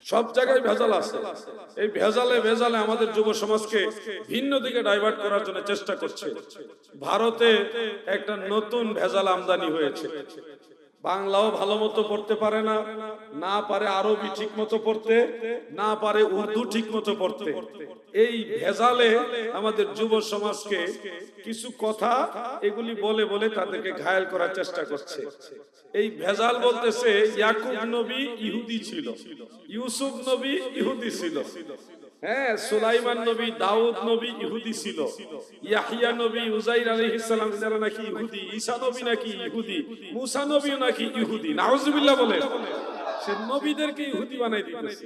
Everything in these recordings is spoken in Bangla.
সব জায়গায় ভেজাল আছে। এই ভেজালে আমাদের যুব সমাজকে ভিন্ন দিকে ডাইভার্ট করার জন্য চেষ্টা করছে। ভারতে একটা নতুন ভেজাল আমদানি হয়েছে। বাংলাও ভালো মতো পড়তে পারে না, না পারে আরবি ঠিক মতো পড়তে, না পারে উর্দু ঠিক মতো পড়তে। এই ভেজালে আমাদের যুব সমাজকে কিছু কথা এগুলি বলে বলে তাদেরকে ঘায়েল করার চেষ্টা করছে। এই ভেজাল বলতেছে ইয়াকুব নবী ইহুদি ছিল, ইউসুফ নবী ইহুদি ছিল, হ্যাঁ সুলাইমান নবী দাউদ নবী ইহুদি ছিল, ইয়াহইয়া নবী উযাইর আলাইহিস সালাম যারা নাকি ইহুদি, ঈসা নবী নাকি ইহুদি, মুসা নবী নাকি ইহুদি। নাউজুবিল্লাহ বলে সে নবীদেরকে ইহুদি বানাই দিতেছে,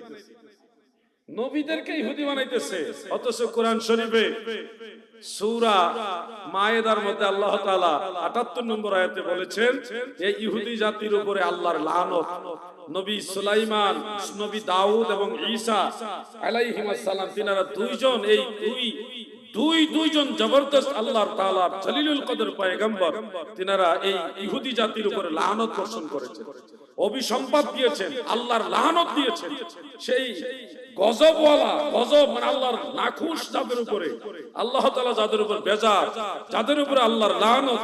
নবীদেরকে ইহুদি বানাইতেছে। অথচ কোরআন শরীফে সূরা মায়েদার মধ্যে আল্লাহ তাআলা ৭৮ নম্বর আয়াতে বলেছেন এই ইহুদি জাতির উপরে আল্লাহর লানত। নবী সুলাইমান, নবী দাউদ এবং ঈসা আলাইহিস সালাম তিনারা দুইজন, এই দুইজন জবরদস্ত আল্লাহর তাআলার জলিলুল কদর পয়গম্বর, তিনারা এই ইহুদি জাতির উপরে লানত বর্ষণ করেছেন, অভিসম্পাত দিয়েছেন, আল্লাহর লানত দিয়েছেন। সেই গজবওয়ালা, গজব মানে আল্লাহর নাখুশ যাদের উপরে, আল্লাহ তাআলা যাদের উপর বেজার, যাদের উপরে আল্লাহর লানত,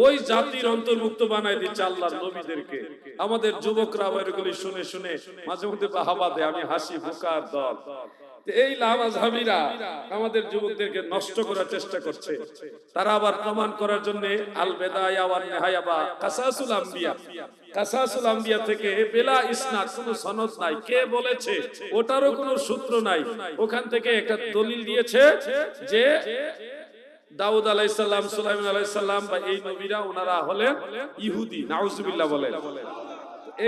ওই জাতির অন্তর্ভুক্ত বানায় দিচ্ছে আল্লাহর নবীদেরকে। আমাদের যুবকরা এগুলি শুনে শুনে মাঝে মধ্যে বাহাবা দেয়, আমি হাসি, বোকার দল। এই লামাযহাবীরা আমাদের যুবকদেরকে নষ্ট করার চেষ্টা করছে। তারা আবার প্রমাণ করার জন্য আল বিদায়া ওয়ান নিহায়া বা কাসাসুল আম্বিয়া, কাসাসুল আম্বিয়া থেকে বেলা ইসনাদ, কোনো সনদ নাই, কে বলেছে ওটারও কোনো সূত্র নাই, ওখান থেকে একটা দলিল দিয়েছে যে দাউদ আলাইহিস সালাম, সুলাইমান আলাইহিস সালাম বা এই নবীরা ওনারা হলেন ইহুদি। নাউজুবিল্লাহ বলেন।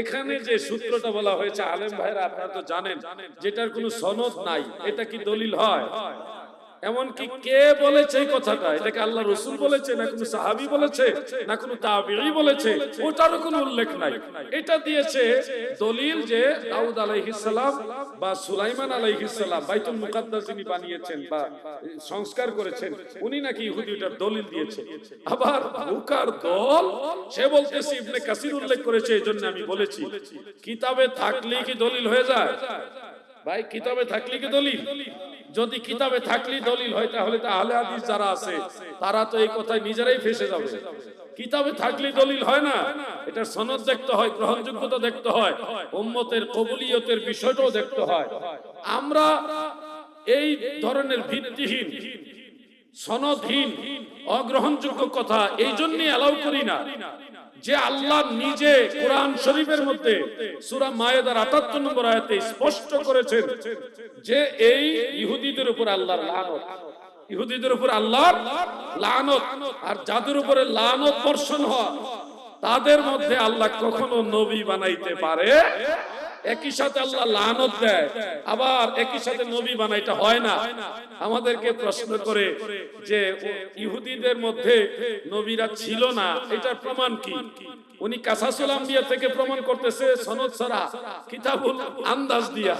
এখানে যে সূত্রটা বলা হয়েছে আলেম ভাইরা আপনারা তো জানেন, যেটার কোনো সনদ নাই, এটা কি দলিল হয়? এমনকি কে বলেছে এই কথাটা, এটাকে আল্লাহ রাসূল বলেছে না কোনো সাহাবী বলেছে না কোনো তাবেঈ বলেছে, ওটারও কোনো উল্লেখ নাই। এটা দিয়েছে দলিল যে দাউদ আলাইহিস সালাম বা সুলাইমান আলাইহিস সালাম বাইতুল মুকাদ্দাস যিনি বানিয়েছেন বা সংস্কার করেছেন উনি নাকি ইহুদি, ওটার দলিল দিয়েছে। আবার বুকার দল সে বলতেছে ইবনে কাসির উল্লেখ করেছে, এইজন্য আমি বলেছি কিতাবে থাকলে কি দলিল হয়ে যায়? ভাই কিতাবে থাকলে কি দলিল? যদি কিতাবে থাকলে দলিল হয় তাহলে তো আহলে হাদিস যারা আছে তারা তো এই কথায় নিজেরাই ফেসে যাবে। কিতাবে থাকলে দলিল হয় না, এটা সনদ দেখতে হয়, গ্রহণযোগ্যতা দেখতে হয়, উম্মতের কবুলিয়তের বিষয়টাও দেখতে হয়। আমরা এই ধরনের ভিত্তিহীন, সনদহীন, অগ্রহণযোগ্য কথা এই জন্যই অ্যালাউ করি না যে আল্লাহ নিজে কোরআন শরীফের মধ্যে সূরা মায়েদার ৭৮ নম্বর আয়াতে স্পষ্ট করেছেন যে এই ইহুদিদের উপর আল্লাহর লানত, ইহুদিদের উপর আল্লাহর লানত। আর যাদের উপরে লানত বর্ষণ হয় তাদের মধ্যে আল্লাহ কখনো নবী বানাইতে পারে, একই সাথে আল্লাহ লানত দেয়, আবার একই সাথে নবী বানাইতে হয় না। আমাদেরকে প্রশ্ন করে যে ইহুদিদের মধ্যে নবীরা ছিল না, এটার প্রমাণ কি? উনি কাসাসুল আম্বিয়া থেকে প্রমাণ করতেছে সনদ ছাড়া, কিতাবুল আন্দাজ দিয়া।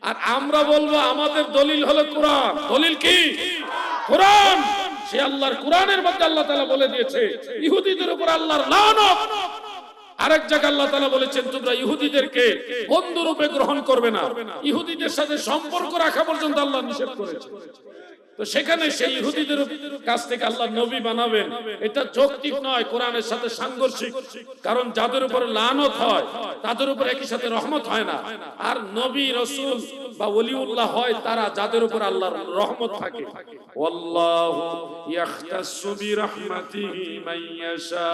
আর আমরা বলবো আমাদের দলিল হলো কোরআন। দলিল কি? কোরআন। সে আল্লাহর কোরআনের মধ্যে আল্লাহ তাআলা বলে দিয়েছে ইহুদিদের উপর আল্লাহর লানত। আরেক জায়গায় আল্লাহ তাআলা বলেছেন তোমরা ইহুদিদেরকে বন্ধু রূপে গ্রহণ করবে না, ইহুদিদের সাথে সম্পর্ক রাখা পর্যন্ত আল্লাহ নিষেধ করেছে। তো সেখানে সেই ইহুদিদের কাছ থেকে আল্লাহ নবী বানাবেন, এটা যৌক্তিক নয়, কোরআনের সাথে সাংঘর্ষিক। কারণ যাদের উপর লানত হয় তাদের উপর একই সাথে রহমত হয় না। আর নবী রাসূল বা ওলিউল্লাহ হয় তারা যাদের উপর আল্লাহর রহমত থাকে। ওয়াল্লাহু ইয়াখতাসু বিরাহমাতিহি মাইয়াশা।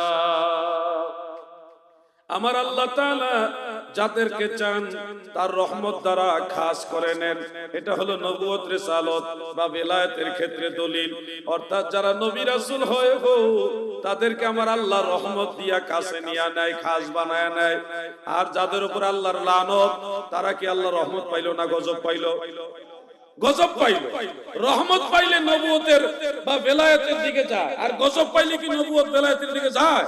আমার আল্লাহ তাআলা যাদেরকে চান তার রহমত দ্বারা খাস করে নেন। এটা হলো নবুয়ত, রিসালত বা বেলায়েতের ক্ষেত্রে দলিল। অর্থাৎ যারা নবী রাসূল হয় গো তাদেরকে আমার আল্লাহর রহমত দিয়া কাছে নিয়ে নেয়, খাস বানায় নেয়। আর যাদের উপর আল্লাহর লানত তারা কি আল্লাহর রহমত পাইলো না গজব পাইলো? গজব পাইলো। রহমত পাইলে নবুয়তের বা বেলায়েতের দিকে যায়, আর গজব পাইলে কি নবুয়ত বেলায়েতের দিকে যায়?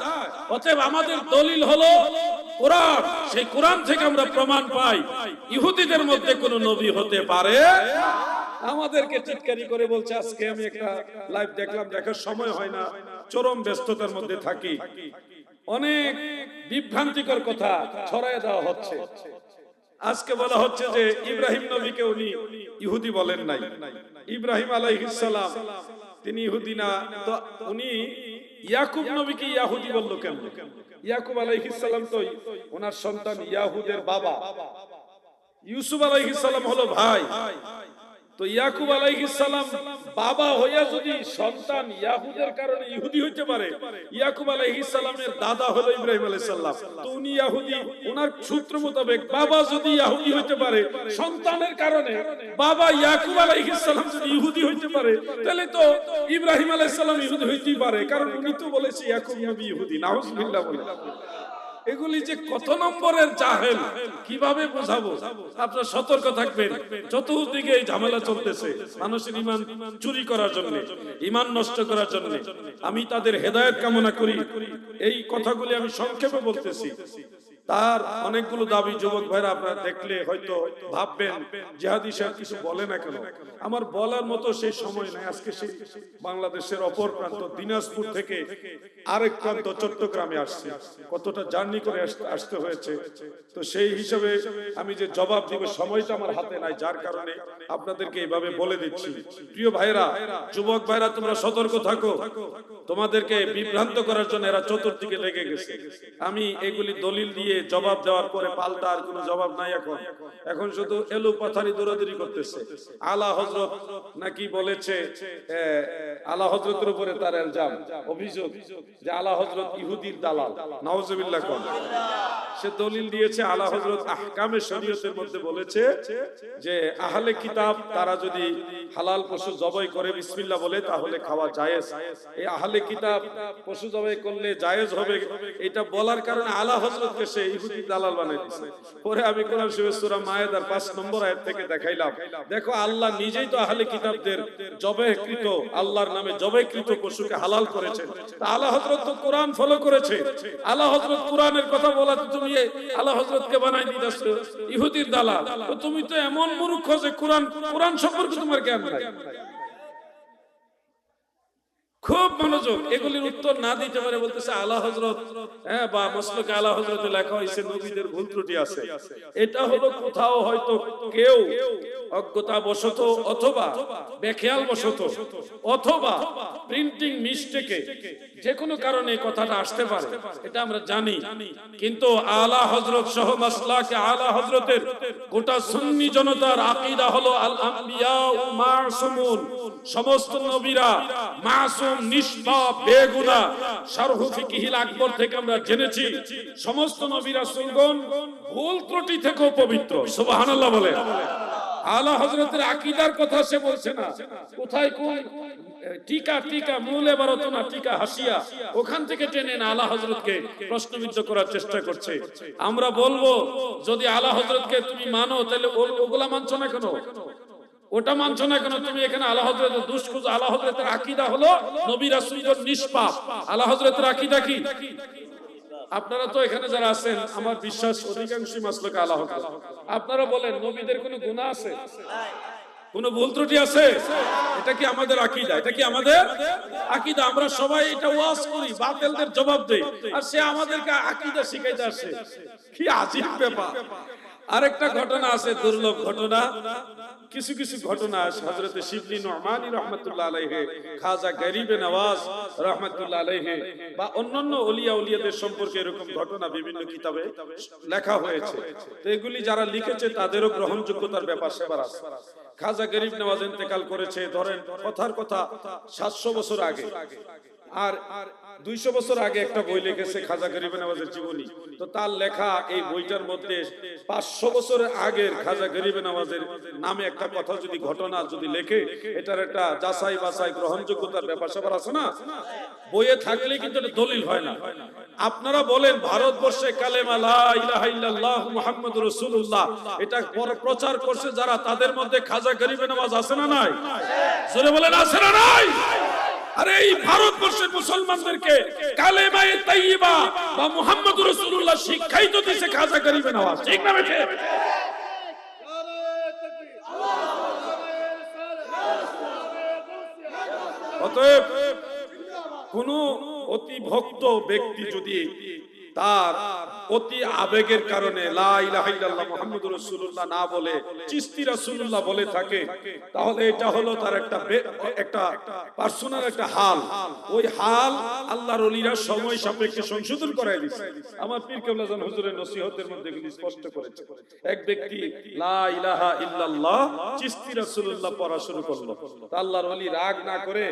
অতএব আমাদের দলিল হলো কোরআন। সেই কোরআন থেকে আমরা প্রমাণ পাই ইহুদিদের মধ্যে কোন নবী হতে পারে। আমাদেরকে টিটকারি করে বলছে। আজকে আমি একটা লাইভ দেখলাম, দেখার সময় হয় না, চরম ব্যস্ততার মধ্যে থাকি, অনেক বিভ্রান্তিকর কথা ছড়ায় দেওয়া হচ্ছে। আজকে বলা হচ্ছে যে ইব্রাহিম নবীকে উনি ইহুদি বলেন নাই, ইব্রাহিম আলাইহিস সালাম তিনি ইহুদি না, তো উনি ইয়াকুব নবীকে ইহুদি বলল কেন? ইয়াকুব আলাইহিস সালাম তো ওনার সন্তান ইয়াহুদের বাবা, ইউসুফ আলাইহিস সালাম হলো ভাই। তো ইয়াকুব আলাইহিস সালাম বাবা হইয়া যদি সন্তান ইয়াহুদের কারণে ইহুদি হইতে পারে, ইয়াকুব আলাইহিস সালামের দাদা হলো ইব্রাহিম আলাইহিস সালাম, তো উনি ইহুদি। ওনার সূত্র মোতাবেক বাবা যদি ইহুদি হইতে পারে সন্তানের কারণে, বাবা ইয়াকুব আলাইহিস সালাম যদি ইহুদি হইতে পারে, তাহলে তো ইব্রাহিম আলাইহিস সালাম ইহুদি হইতেই পারে, কারণ উনি তো বলেছে ইয়াকুব নবী ইহুদি। নাউজুবিল্লাহ বলে। এগুলি যে কত নম্বরের জাহেল, কিভাবে বোঝাবো? আপনারা সতর্ক থাকবেন। চতুর্দিকে এই ঝামেলা চলতেছে মানুষের ঈমান চুরি করার জন্য, ঈমান নষ্ট করার জন্য। আমি তাদের হেদায়েত কামনা করি। এই কথাগুলি আমি সংক্ষেপে বলতেছি। তার অনেকগুলো দাবি যুবক ভাইরা আপনারা দেখলে হয়তো ভাববেন জিহাদি সাহেব কিছু বলে না কেন। আমার বলার মতো সেই সময় নাই। আজকে সেই বাংলাদেশের অপর প্রান্ত দিনাজপুর থেকে আরেক প্রান্ত চট্টগ্রামে আসছে, কতটা জার্নি করে আসতে হয়েছে। তো সেই হিসাবে আমি যে জবাব দিব সময়টা আমার হাতে নাই, যার কারণে আপনাদেরকে এইভাবে বলে দিচ্ছি। প্রিয় ভাইরা, যুবক ভাইরা, তোমরা সতর্ক থাকো। তোমাদেরকে বিভ্রান্ত করার জন্য এরা চতুর্দিকে লেগে গেছে। আমি এগুলি দলিল দিয়ে জবাব দেওয়ার পরে পাল্টা আর কোনো জবাব নাই। এখন শুধু এলু পাথারি দৌড়াদৌড়ি করতেছে। আলা হযরত নাকি বলেছে, আলা হযরতের উপরে তার ইলজাম, অভিযোগ যে আলা হযরত ইহুদির দালাল। নাউজুবিল্লাহ। কোন সে দলিল দিয়েছে আলা হযরত আহকামে শরীয়তের মধ্যে বলেছে যে আহলে কিতাব তারা যদি হালাল পশু জবাই করে বিসমিল্লাহ বলে তাহলে খাওয়া জায়েজ। এই আহলে কিতাব পশু জবাই করলে জায়েজ হবে, এটা বলার কারণে আলা হযরতকে সে ইহুদি দালাল বানাই দিয়েছে। পরে আমি কোরআন শরীফ সূরা মায়েদার 5 নম্বর আয়াত থেকে দেখাইলাম, দেখো আল্লাহ নিজেই তো আহলে কিতাবদের জবাইকৃত, আল্লাহর নামে জবাইকৃত পশুকে হালাল করেছেন। তা আলা হযরত তো কোরআন ফলো করেছে। আলা হযরত কোরআনের কথা বলাতে তুমি আলা হযরতকে বানাই দিতেছো ইহুদির দালাল। তো তুমি তো এমন মূর্খ যে কোরআন সম্পর্কে তোমার জ্ঞান নাই। খুব মনোযোগ। এগুলির উত্তর না দিতে পারে বলতেছে আলা হযরত, বা মসলকে আলা হযরতে লেখা হয়েছে নবীদের ভুল ত্রুটি আছে। এটা হলো কোথাও হয়তো কেউ অজ্ঞতা বশত অথবা বেখেয়াল বশত অথবা প্রিন্টিং মিস্টেকে যে কোনো কারণে কথাটা আসতে পারে, এটা আমরা জানি। কিন্তু আলা হযরত সহ মাসলাকে আলা হযরতের গোটা সুন্নি জনতার আকীদা হলো আল আম্বিয়া মাসুমুন, সমস্ত নবীরা মাসুম, নিষ্পাপ, বেগুনাহ। শারহু ফিকহিল আকবর থেকে আমরা জেনেছি সমস্ত নবী রাসূলগণ ভুল ত্রুটি থেকেও পবিত্র। সুবহানাল্লাহ বলে। আলা হযরতের আকীদার কথা সে বলছে না, কোথায় কোন টিকা মূল এবারত না টিকা হাসিয়া ওখান থেকে টেনে না আলা হযরতকে প্রশ্নবিদ্ধ করার চেষ্টা করছে। আমরা বলবো যদি আলা হযরতকে তুমি মানো তাহলে ওগুলা মানছো না কেন? ওটা মানছো না কেন? তুমি এখানে আলা হযরতের দুষ্কুজ। আলা হযরতের আকীদা হলো নবী রাসূলগণ নিষ্পাপ। আলা হযরতের আকীদা কি? আপনারা তো এখানে যারা আছেন আমার বিশ্বাস অধিকাংশই মাসলকে আলা হযরত। আপনারা বলেন নবীদের কোনো গুনাহ আছে? কোন ভুল ত্রুটি আছে? এটা কি আমাদের আকীদা? এটা কি আমাদের আকীদা? আমরা সবাই এটা ওয়াজ করি, বাতিলদের জবাব দেই, আর সে আমাদেরকে আকীদা শিখাইতে আসে। কি আজীব ব্যাপার। আরেকটা ঘটনা আছে, দুর্লভ ঘটনা। কিছু ঘটনা হযরত শিবলি নুমানী রাহমাতুল্লাহ আলাইহি, খাজা গরিবে নওয়াজ রাহমাতুল্লাহ আলাইহি বা অন্যান্য ওলিয়া উলিয়াদের সম্পর্কে এরকম ঘটনা বিভিন্ন কিতাবে লেখা হয়েছে। তো এগুলি যারা লিখেছে তাদেরও গ্রহণযোগ্যতার ব্যাপার সেবার আছে। খাজা গরিব নওয়াজ ইন্তেকাল করেছে ধরেন কথার কথা 700 বছর আগে, আর 200 বছর আগে একটা বই লিখেছে খাজা গরিব নওয়াজের জীবনী। তো তার লেখা এই বইটার মধ্যে 500 বছর আগের খাজা গরিব নওয়াজের নামে একটা কথা যদি ঘটনা যদি লেখে, এটার একটা যাচাই বাছাই গ্রহণযোগ্যতার ব্যাপার সেবার আছে না? বইয়ে থাকলে কিন্তু এটা দলিল হয় না। আপনারা বলেন ভারতবর্ষে কালেমা লা ইলাহা ইল্লাল্লাহ মুহাম্মাদুর রাসূলুল্লাহ এটা প্রচার করছে যারা, তাদের মধ্যে খাজা গরিব নওয়াজ আছে না নাই? জোরে বলেন আছে না নাই? আরে এই ভারতবর্ষের মুসলমানদেরকে কালেমায়ে তাইয়্যিবা বা মুহাম্মাদুর রাসূলুল্লাহ শিক্ষাই তো দিয়েছে খাজা গরিব নওয়াজ, ঠিক না বেঠে? অতএব কোন অতি ভক্ত ব্যক্তি যদি তার অতি আবেগের কারণে লা ইলাহা ইল্লাল্লাহ মুহাম্মাদুর রাসূলুল্লাহ না বলে চিশতি রাসূলুল্লাহ বলে থাকে, তাহলে এটা হলো তার একটা পার্সোনাল একটা হাল। ওই হাল আল্লাহর ওলিরা সময় সাপেক্ষে সংশোধন করায় দিয়েছে। আমার পীর কেবলা জান হুজুরের নসিহতের মধ্যে এগুলি স্পষ্ট করেছে। এক ব্যক্তি লা ইলাহা ইল্লাল্লাহ চিশতি রাসূলুল্লাহ পড়া শুরু করলো, আল্লাহর ওলি রাগ না করে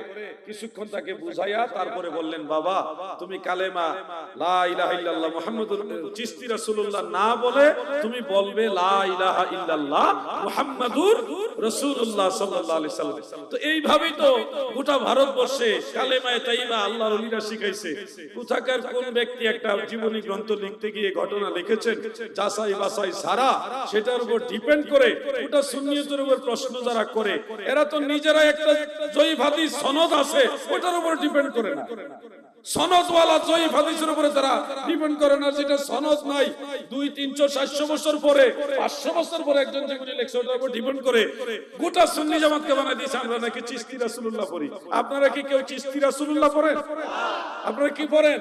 কিছুক্ষণ তাকে বুঝাইয়া তারপরে বললেন, বাবা তুমি কালেমা লা ইলাহা ইল্লাল্লাহ মুহাম্মাদুর চিশতি রাসূলুল্লাহ না বলে তুমি বলবে লা ইলাহা ইল্লাল্লাহ মুহাম্মাদুর রাসূলুল্লাহ সাল্লাল্লাহু আলাইহি সাল্লাম। তো এইভাবেই তো গোটা ভারতবর্ষে কালেমায়ে তাইয়্যিবা আল্লাহর ওলিরা শিখাইছে। কোথাকার কোন ব্যক্তি একটা জীবনী গ্রন্থ লিখতে গিয়ে ঘটনা লিখেছেন, যাচাই বাছাই ছাড়া সেটার উপর ডিপেন্ড করে গোটা সুন্নিয়তের উপর প্রশ্ন যারা করে, এরা তো নিজেরা একটা জয়ীফ হাদিস সনদ আছে ওটার উপর ডিপেন্ড করে না। সনদওয়ালা জয়ীফ হাদিসের উপরে তারা ডিপেন্ড করে না, যেটা সনদ নাই 200, 300, 700 বছর পরে 500 বছর পরে একজন যেগুলি লেখছে ওটার উপর ডিপেন্ড করে গোটা সুন্নি জামাতকে বানাই দিয়েছে আমরা নাকি চিশতি রাসূলুল্লাহ পড়ি। আপনারা কি কেউ চিশতি রাসূলুল্লাহ পড়েন? আপনারা কি পড়েন?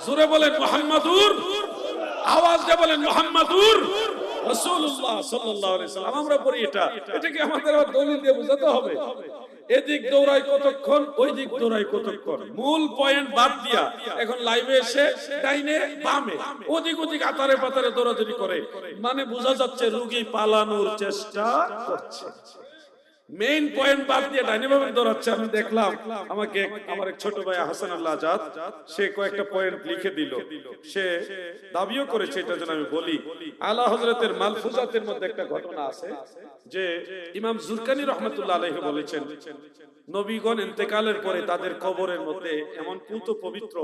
জোরে বলেন মুহাম্মাদুর, আওয়াজ দিয়ে বলেন মুহাম্মাদুর রাসূলুল্লাহ সাল্লাল্লাহু আলাইহি সাল্লাম। আমরা পড়ি এটা কি আমাদের দলিল দিয়ে বোঝাতে হবে? এদিক দৌড়াই কতক্ষণ, ওই দিক দৌড়াই কতক্ষণ, মূল পয়েন্ট বাদ দিয়া এখন লাইভে এসে ডাইনে বামে ওদিক ওদিক আতারে পাতারে দৌড়াদৌড়ি করে, মানে বোঝা যাচ্ছে রোগী পালানোর চেষ্টা করছে। মেইন পয়েন্ট বাদ দিয়ে ডাইনে বামে দৌড়াচ্ছে। আমি দেখলাম আমাকে আমার এক ছোট ভাই হাসান আল্লাহ আজাদ, সে কয়েকটা পয়েন্ট লিখে দিল, সে দাবিও করেছে এটা যেন আমি বলি। আলা হযরতের মালফুজাতের মধ্যে একটা ঘটনা আছে যে ইমাম জুরকানি রাহমাতুল্লাহ আলাইহি বলেছেন, নবীগণ ইন্তেকালের পরে তাদের কবরের মধ্যে এমন পুত পবিত্র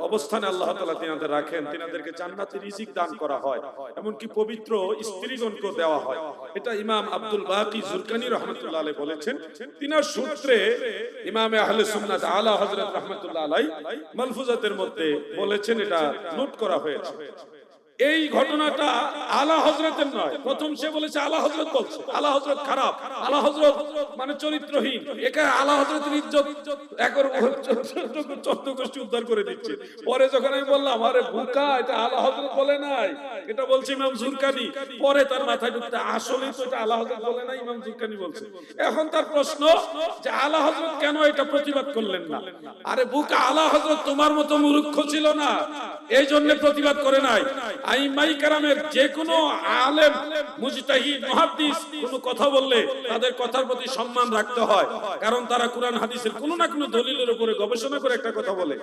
অবস্থানে আল্লাহ তাআলা তিনাদের রাখেন, তিনাদেরকে জান্নাতি রিজিক দান করা হয়, এমনকি পবিত্র স্ত্রীগণকে দেওয়া হয়। এটা ইমাম আব্দুল বাকি জুরকানি রাহমাতুল্লাহ আলাইহি বলেছেন। তিনার সূত্রে ইমামে আহলে সুন্নাত আলা হযরত রাহমাতুল্লাহ আলাইহি মালফুজাতের মধ্যে বলেছেন, এটা নোট করা হয়েছে। এই ঘটনাটা আলা হযরতের নয়, প্রথম সে বলেছে আলা হযরত বলছে, আলা হযরত খারাপ, আলা হযরত মানে চরিত্রহীন, এখানে আলা হযরতের ইজ্জত একর 14 গোষ্ঠী উদ্ধার করে দিচ্ছে। পরে যখন আমি বললাম আরে বোকা, এটা আলা হযরত বলে নাই, এটা বলছে ইমাম জুরকানি, পরে তার মাথায় ঢুকতে আসলেই তো এটা আলা হযরত বলে নাই, ইমাম জুরকানি বলছে। এখন তার প্রশ্ন যে আলা হযরত কেন এটা প্রতিবাদ করলেন না? আরে বোকা, আলা হযরত তোমার মতো মূর্খ ছিল না, এই জন্য প্রতিবাদ করে নাই। আইমাই কেরামের যে কোনো আলেম মুজতাহিদ মুহাদ্দিস কোনো কথা বললে তাদের কথার প্রতি সম্মান রাখতে হয়, কারণ তারা কুরআন হাদিসের কোনো না কোনো দলিলের উপরে গবেষণা করে একটা কথা বলে।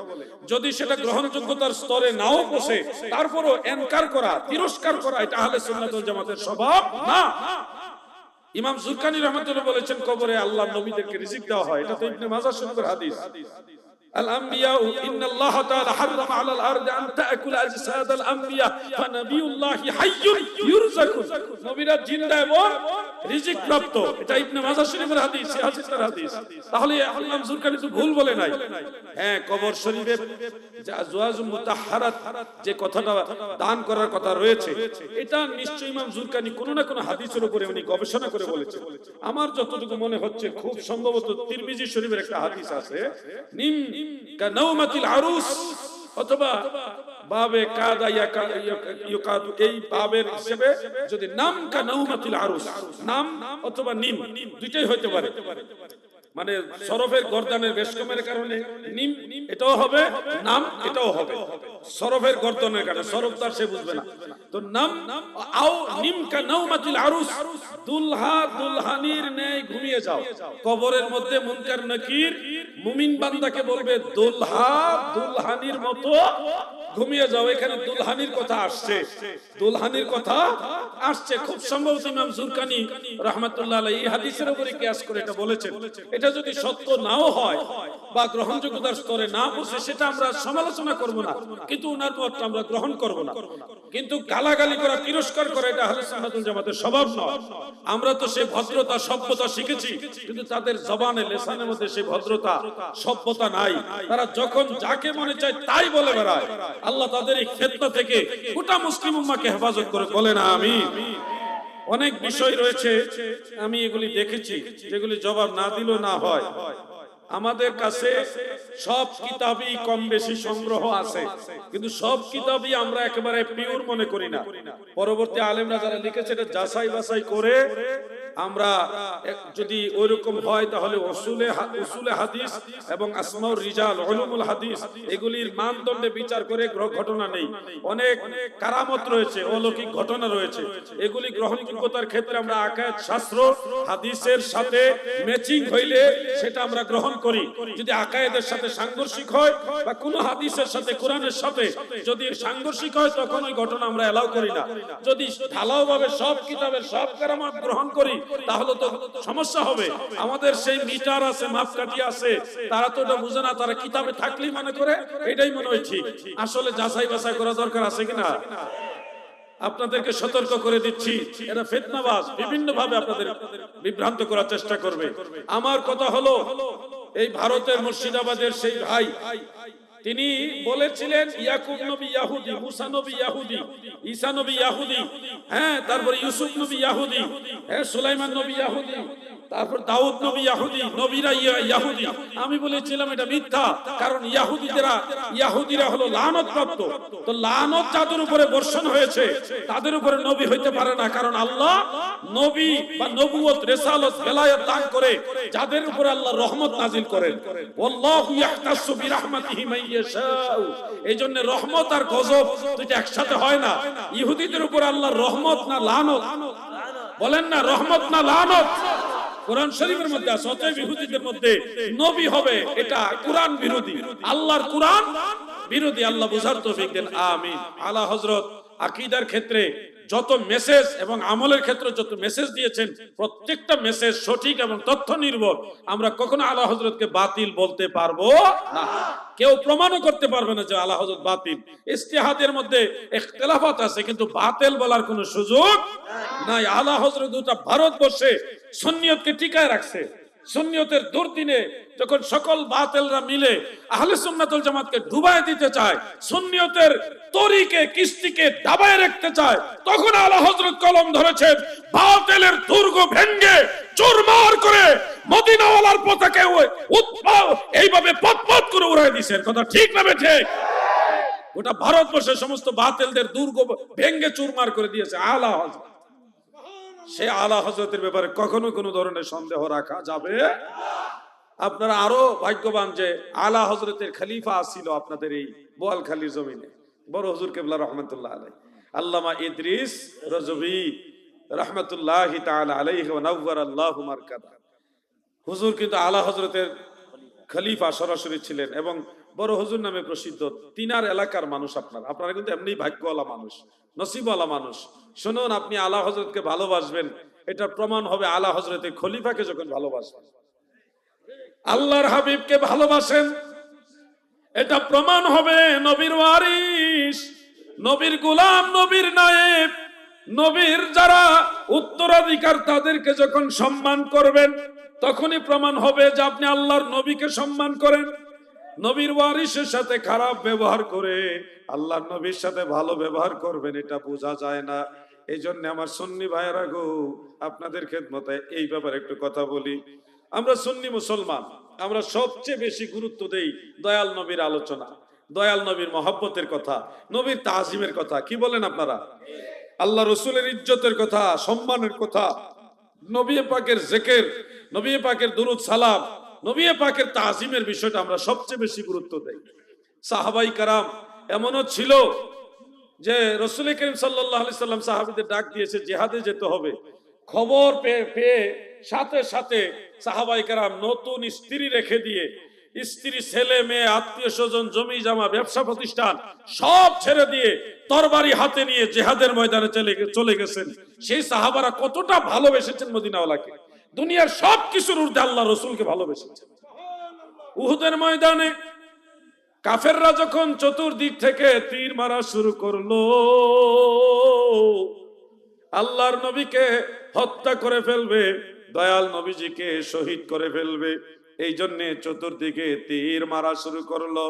যদি সেটা গ্রহণযোগ্যতার স্তরে নাও পৌঁছে, তারপরও এনকার করা, তিরস্কার করা, এটা আহলে সুন্নাত ওয়াল জামাতের স্বভাব না। ইমাম জুরকানি রাহমাতুল্লাহ বলেছেন কবরে আল্লাহর নবীদেরকে রিজিক দেওয়া হয়, এটা তো ইবনে মাজাহ শরীফের হাদিস। الأنبياء إن الله تعالى حرم على الأرض أن تأكل أجساد الأنبياء فنبي الله حي يرزق। নবীরা জিন্দা এবং রিজিক প্রাপ্ত, এটা ইবনে মাজাহ শরীফের হাদিস, সিহাহের হাদিস। তাহলে ইমাম জুরকানি তো ভুল বলে নাই। হ্যাঁ, কবর শরীফে আজওয়াজ মুতাহহারাত যে কথাটা দান করার কথা রয়েছে, এটা নিশ্চয়ই ইমাম জুরকানি কোনো না কোনো হাদিসের উপরে উনি গবেষণা করে বলেছেন। আমার যতটুকু মনে হচ্ছে খুব সম্ভবত তিরমিজি শরীফের একটা হাদিস আছে, নিম কানাউমাতিল আরুস অথবা বাবে কাদা ইয়াকাদু, এই বাবের হিসেবে যদি নাম কানাউমাতিল আরুস, নাম অথবা নিম দুইটাই হতে পারে, মানে সরফের গর্দানের বেশ কমের কারণে নিম এটাও হবে, নাম এটাও হবে। সরফের গর্দানের কারণে সরফ তার সে বুঝবে না, তো নাম আও নিম কানাউমাতিল আরুস, দুলহা দুলহানির ন্যায় ঘুমিয়ে যাও। কবরের মধ্যে মুনকার নাকির মুমিন বান্দাকে বলবে দুলহা দুলহানির মতো ঘুমিয়ে যাও। এখানে দুলহানির কথা আসছে, দুলহানির কথা আসছে। খুব সম্ভবত ইমাম জুরকানি রাহমাতুল্লাহ আলাইহি এই হাদিসের উপরে কিয়াস করে এটা বলেছেন। এটা যদি সত্য নাও হয় বা গ্রহণযোগ্যতার স্তরে না পৌঁছে, সেটা আমরা সমালোচনা করব না, কিন্তু ওনার মতটা আমরা গ্রহণ করব না। কিন্তু গালাগালি করা, তিরস্কার করা, এটা আহলে সুন্নাত ওয়াল জামাতের স্বভাব নয়। আমরা তো সেই ভদ্রতা সভ্যতা শিখেছি, কিন্তু তাদের জবানে লেসানের মধ্যে সেই ভদ্রতা সভ্যতা নাই। তারা যখন যাকে মনে চায় তাই বলে বেড়ায়। আল্লাহ তাদের এই ফিতনা থেকে গোটা মুসলিম উম্মাহকে হেফাজত করে, বলে না আমিন। অনেক বিষয় রয়েছে আমি এগুলি দেখেছি যেগুলি জবাব না দিলেও না হয়। আমাদের কাছে সব কিতাবই কম বেশি সংগ্রহ আছে, কিন্তু সব কিতাবই আমরা একেবারে পিওর মনে করি না। পরবর্তী আলেমরা যারা লিখেছে এটা যাচাই বাছাই করে আমরা যদি ওইরকম হয় তাহলে উসুলে হাদিস এবং আসমাউর রিজাল উলুমুল হাদিস এগুলির মানদণ্ডে বিচার করে ঘটনা নেই, অনেক কারামত রয়েছে, অলৌকিক ঘটনা রয়েছে, এগুলি গ্রহণযোগ্যতার ক্ষেত্রে আমরা আকায়েদ শাস্ত্র হাদিসের সাথে ম্যাচিং হইলে সেটা আমরা গ্রহণ করি। যদি আকায়েদের সাথে সাংঘর্ষিক হয় বা কোনো হাদিসের সাথে কোরআনের সাথে যদি সাংঘর্ষিক হয় তখন ওই ঘটনা আমরা এলাও করি না। যদি ঢালাওভাবে সব কিতাবের সব কারামত গ্রহণ করি তাহলে তো সমস্যা হবে। আমাদের সেই মিটার আছে, মাপকাঠি আছে, তারা তো এটা বুঝে না, তারা কিতাবে থাকলেই মনে করে এটাই মনে হয় ঠিক। আসলে যাচাই বাছাই করা দরকার আছে কিনা আপনাদেরকে সতর্ক করে দিচ্ছি, এরা ফিতনাবাজ বিভিন্ন ভাবে আপনাদের বিভ্রান্ত করার চেষ্টা করবে। আমার কথা হলো এই ভারতের মুর্শিদাবাদের সেই ভাই তিনি বলেছিলেন ইয়াকুব নবী ইহুদি, মুসা নবী ইহুদি, ঈসা নবী ইহুদি, হ্যাঁ, তারপরে ইউসুফ নবী ইহুদি, হ্যাঁ, সুলাইমান নবী ইহুদি, তারপর দাউদ নবী ইহুদি, নবীরা ইহুদি। আমি বলেছিলাম এটা মিথ্যা, কারণ ইহুদিরা হলো লানত-প্রাপ্ত। তো লানত যাদের উপরে বর্ষণ হয়েছে তাদের উপরে নবী হইতে পারে না, কারণ আল্লাহ নবী বা নবুয়ত, রিসালাত, বেলায়েত দান করে যাদের উপরে আল্লাহ রহমত নাজিল করেন। আল্লাহু ইয়াহতাসু বিরাহমাতিহি মান ইয়াশাউ। এইজন্য রহমত আর গজব দুটো একসাথে হয় না। ইহুদিদের উপর আল্লাহর রহমত না লানত? বলেন না, রহমত না লানত? কোরআন শরীফের মধ্যে আছে। অতএব ইহুদিদের মধ্যে নবী হবে এটা কোরআন বিরোধী, আল্লাহর কোরআন বিরোধী। আল্লাহ বুঝার তৌফিক দেন, আমিন। আলা হযরত আকীদার ক্ষেত্রে যত মেসেজ এবং আমলের ক্ষেত্রে যত মেসেজ দিয়েছেন প্রত্যেকটা মেসেজ সঠিক এবং তথ্য নির্ভর। আমরা কখনো আলা হযরতকে বাতিল বলতে পারবো না, কেউ প্রমাণও করতে পারবে না যে আলা হযরত বাতিল। ইজতিহাদের মধ্যে ইখতিলাফাত আছে, কিন্তু বাতিল বলার কোনো সুযোগ নাই। আলা হযরত দুটা ভারতবর্ষে সুন্নিয়তকে টিকায় রাখছে। সুন্নিয়তের দুর্দিনে যখন সকল বাতিলরা মিলে আহলে সুন্নাত ওয়াল জামাতকে ডুবায় দিতে চায়, সুন্নিয়তের তরিকে কিস্তিকে দাবায় রাখতে চায়, তখন আলা হযরত কলম ধরেছেন, বাতিলের দুর্গ ভেঙে চুরমার করে মদিনাওয়ালার পতাকা এইভাবে পতপত করে উড়াই দিয়েছেন। কথা ঠিক না ঠিক? গোটা ভারতবর্ষের সমস্ত বাতিলদের দুর্গ ভেঙে চুরমার করে দিয়েছে আলা হযরত। সে আলা হযরতের ব্যাপারে কখনো কোনো ধরনের সন্দেহ রাখা যাবে। আপনারা আরো ভাগ্যবান যে আলা হযরতের খলিফা ছিল আপনাদের এই বোয়ালখালীর জমিনে, বড় হুজুর কেবলা রহমাতুল্লাহ আলাইহি, আল্লামা ইদ্রিস রজভী রাহমাতুল্লাহি তাআলা আলাইহি ওয়া নাওয়ারাল্লাহু মারকাদা। হুজুর কিন্তু আলা হযরতের খলিফা সরাসরি ছিলেন এবং বড় হুজুর নামে প্রসিদ্ধ। তিনার এলাকার মানুষ আপনারা কিন্তু এমনি ভাগ্যওয়ালা মানুষ, নসিবওয়ালা মানুষ। শুনুন, আপনি আলা হযরতকে ভালোবাসবেন, এটা প্রমাণ হবে আলা হযরতের খলিফাকে যখন ভালোবাসবেন। আল্লাহর হাবিবকে ভালোবাসেন, এটা প্রমাণ হবে নবীর ওয়ারিস, নবীর গোলাম, নবীর নায়েব, নবীর যারা উত্তরাধিকার তাদেরকে যখন সম্মান করবেন তখনই প্রমাণ হবে যে আপনি আল্লাহর নবীকে সম্মান করেন। নবীর ওয়ারিসের সাথে খারাপ ব্যবহার করে আল্লাহর নবীর সাথে ভালো ব্যবহার করবেন, এটা বোঝা যায় না। এই জন্য আমার সুন্নি ভাইয়েরা গো, আপনাদের খেদমতে এই ব্যাপারে একটু কথা বলি। আমরা সুন্নি মুসলমান, আমরা সবচেয়ে বেশি গুরুত্ব দেই দয়াল নবীর আলোচনা, দয়াল নবীর মহব্বতের কথা, নবীর তাজিমের কথা। কি বলেন আপনারা? আল্লাহ রসুলের ইজ্জতের কথা, সম্মানের কথা, নবী পাকের জিকির, নবী পাকের দুরুদ সালাম, নবী পাকের তাজিমের বিষয়টা আমরা সবচেয়ে বেশি গুরুত্ব দেই। সাহাবাই কারাম এমনও ছিল যে রাসূল করিম সাল্লাল্লাহু আলাইহি সাল্লাম সাহাবীদের ডাক দিয়েছে জিহাদে যেতে হবে, খবর পেয়ে সাথে সাথে সাহাবাই কারাম নতুন স্ত্রী রেখে দিয়ে, স্ত্রী, ছেলে মেয়ে, আত্মীয় স্বজন, জমি জমা, ব্যবসা প্রতিষ্ঠান সব ছেড়ে দিয়ে তরবারি হাতে নিয়ে জিহাদের ময়দানে চলে গেছেন। সেই সাহাবারা কতটা ভালোবেসেছেন মদিনাওয়ালাকে, দুনিয়ার সব কিছুর ঊর্ধ্বে আল্লাহ রসুলকে ভালোবেসেছেন। উহুদের ময়দানে কাফেররা যখন চতুর্দিক থেকে তীর মারা শুরু করলো, আল্লাহর নবীকে হত্যা করে ফেলবে, দয়াল নবীজিকে শহীদ করে ফেলবে, এই জন্য চতুর্দিকে তীর মারা শুরু করলো।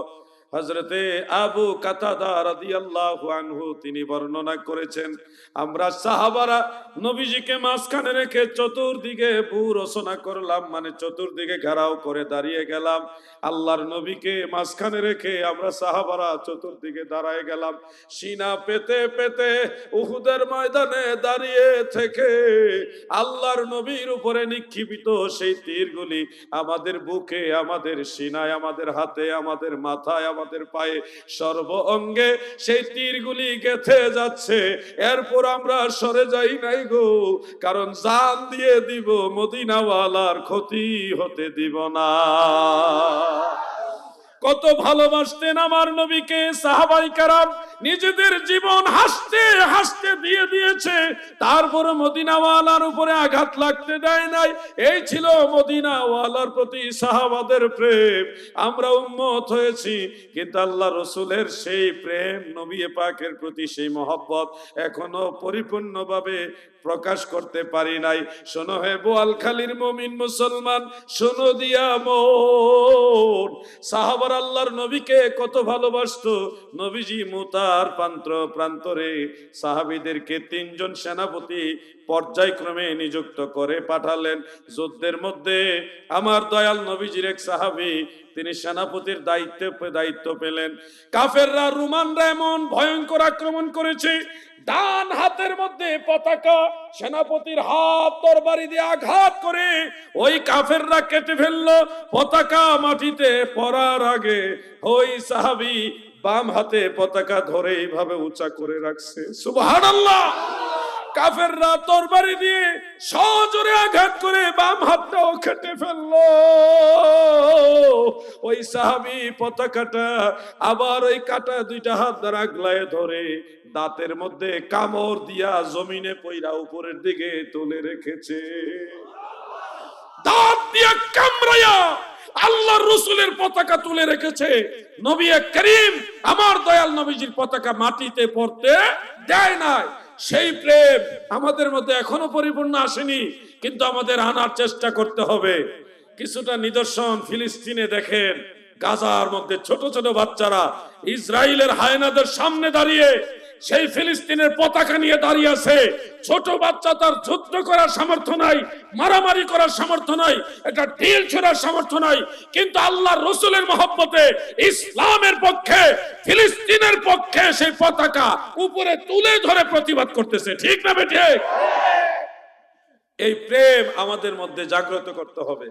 হযরতে আবু কাতাদা রাদিয়াল্লাহু আনহু তিনি বর্ণনা করেছেন, আমরা সাহাবারা নবীজিকে মাঝখানে রেখে চতুর্দিকে রচনা করলাম, মানে চতুর্দিকে ঘেরাও করে দাঁড়িয়ে গেলাম। আল্লাহর নবীকে মাঝখানে রেখে আমরা সাহাবারা চতুর্দিকে দাঁড়ায় গেলাম। সিনা পেতে পেতে উহুদের ময়দানে দাঁড়িয়ে থেকে আল্লাহর নবীর উপরে নিক্ষিপ্ত সেই তীরগুলি আমাদের বুকে, আমাদের সিনায়, আমাদের হাতে, আমাদের মাথায়, আমাদের পায়ে, সর্ব অঙ্গে সেই তীরগুলি গেথে যাচ্ছে। এরপর আমরা সরে যাই নাই গো, কারণ জান দিয়ে দিব, মদিনাওয়ালার ক্ষতি হতে দিব না। কত ভালোবাসতেন আমার নবীকে সাহাবায়ে কেরাম, নিজেদের জীবন হাসতে হাসতে দিয়ে দিয়েছে, তারপরে মদিনাওয়ালার উপরে আঘাত লাগতে দেয় নাই। এই ছিল মদিনাওয়ালার প্রতি সাহাবাদের প্রেম। আমরা উম্মত হয়েছি, কিন্তু আল্লাহ রসুলের সেই প্রেম, নবী পাকের প্রতি সেই মহব্বত এখনো পরিপূর্ণভাবে প্রকাশ করতে পারি নাই। শোনো হে বোয়ালখালীর মুমিন মুসলমান, শোনো দিয়া মন, সাহাবার আল্লাহর নবীকে কত ভালোবাসতো। নবীজি মুতার প্রান্তরে সাহাবীদেরকে 3 জন সেনাপতি পর্যায়ক্রমে নিযুক্ত করে পাঠালেন। যুদ্ধের মধ্যে আমার দয়াল নবীজির এক সাহাবী, তিনি সেনাপতির দায়িত্ব পেলেন। কাফেররা, রোমানরা এমন ভয়ঙ্কর আক্রমণ করেছে, ডান হাতের মধ্যে পতাকা, সেনাপতির হাত তরবারি দিয়ে আঘাত করে ওই কাফেররা কেটে ফেললো। পতাকা মাটিতে পড়ার আগে ওই সাহাবী বাম হাতে পতাকা ধরে এইভাবে উঁচা করে রাখছে। সুবহানাল্লাহ। কাফেররা তরবারি দিয়ে সজোরে আঘাত করে বাম হাতটাও কেটে ফেললো। ওই সাহাবী পতাকাটা আবার ওই কাটা 2টা হাত দ্বারা আগলায় ধরে দাঁতের মধ্যে কামড় দিয়া জমিনে পইরা উপরের দিকে তুলে রেখেছে। দাঁত দিয়া কামড়ায়া আল্লাহর রাসূলের পতাকা তুলে রেখেছে। নবী করিম আমার দয়াল নবীজির পতাকা মাটিতে পড়তে দেয় নাই। সেই প্রেম আমাদের মধ্যে এখনো পরিপূর্ণ আসেনি, কিন্তু আমাদের আনার চেষ্টা করতে হবে। কিছুটা নিদর্শন ফিলিস্তিনে দেখেন, গাজার মধ্যে ছোট ছোট বাচ্চারা ইসরায়েলের হায়নাদের সামনে দাঁড়িয়ে সেই ফিলিস্তিনের পতাকা নিয়ে দাঁড়িয়ে আছে। ছোট বাচ্চা, তার যুদ্ধ করার সামর্থ্য নাই, মারামারি করার সামর্থ্য নাই, এটা ঢিল ছোড়ার সামর্থ্য নাই, কিন্তু আল্লাহর রাসূলের মহব্বতে, ইসলামের পক্ষে, ফিলিস্তিনের পক্ষে সেই পতাকা উপরে তুলে ধরে প্রতিবাদ করতেছে। ঠিক না বেঠিক? এই প্রেম আমাদের মধ্যে জাগ্রত করতে হবে।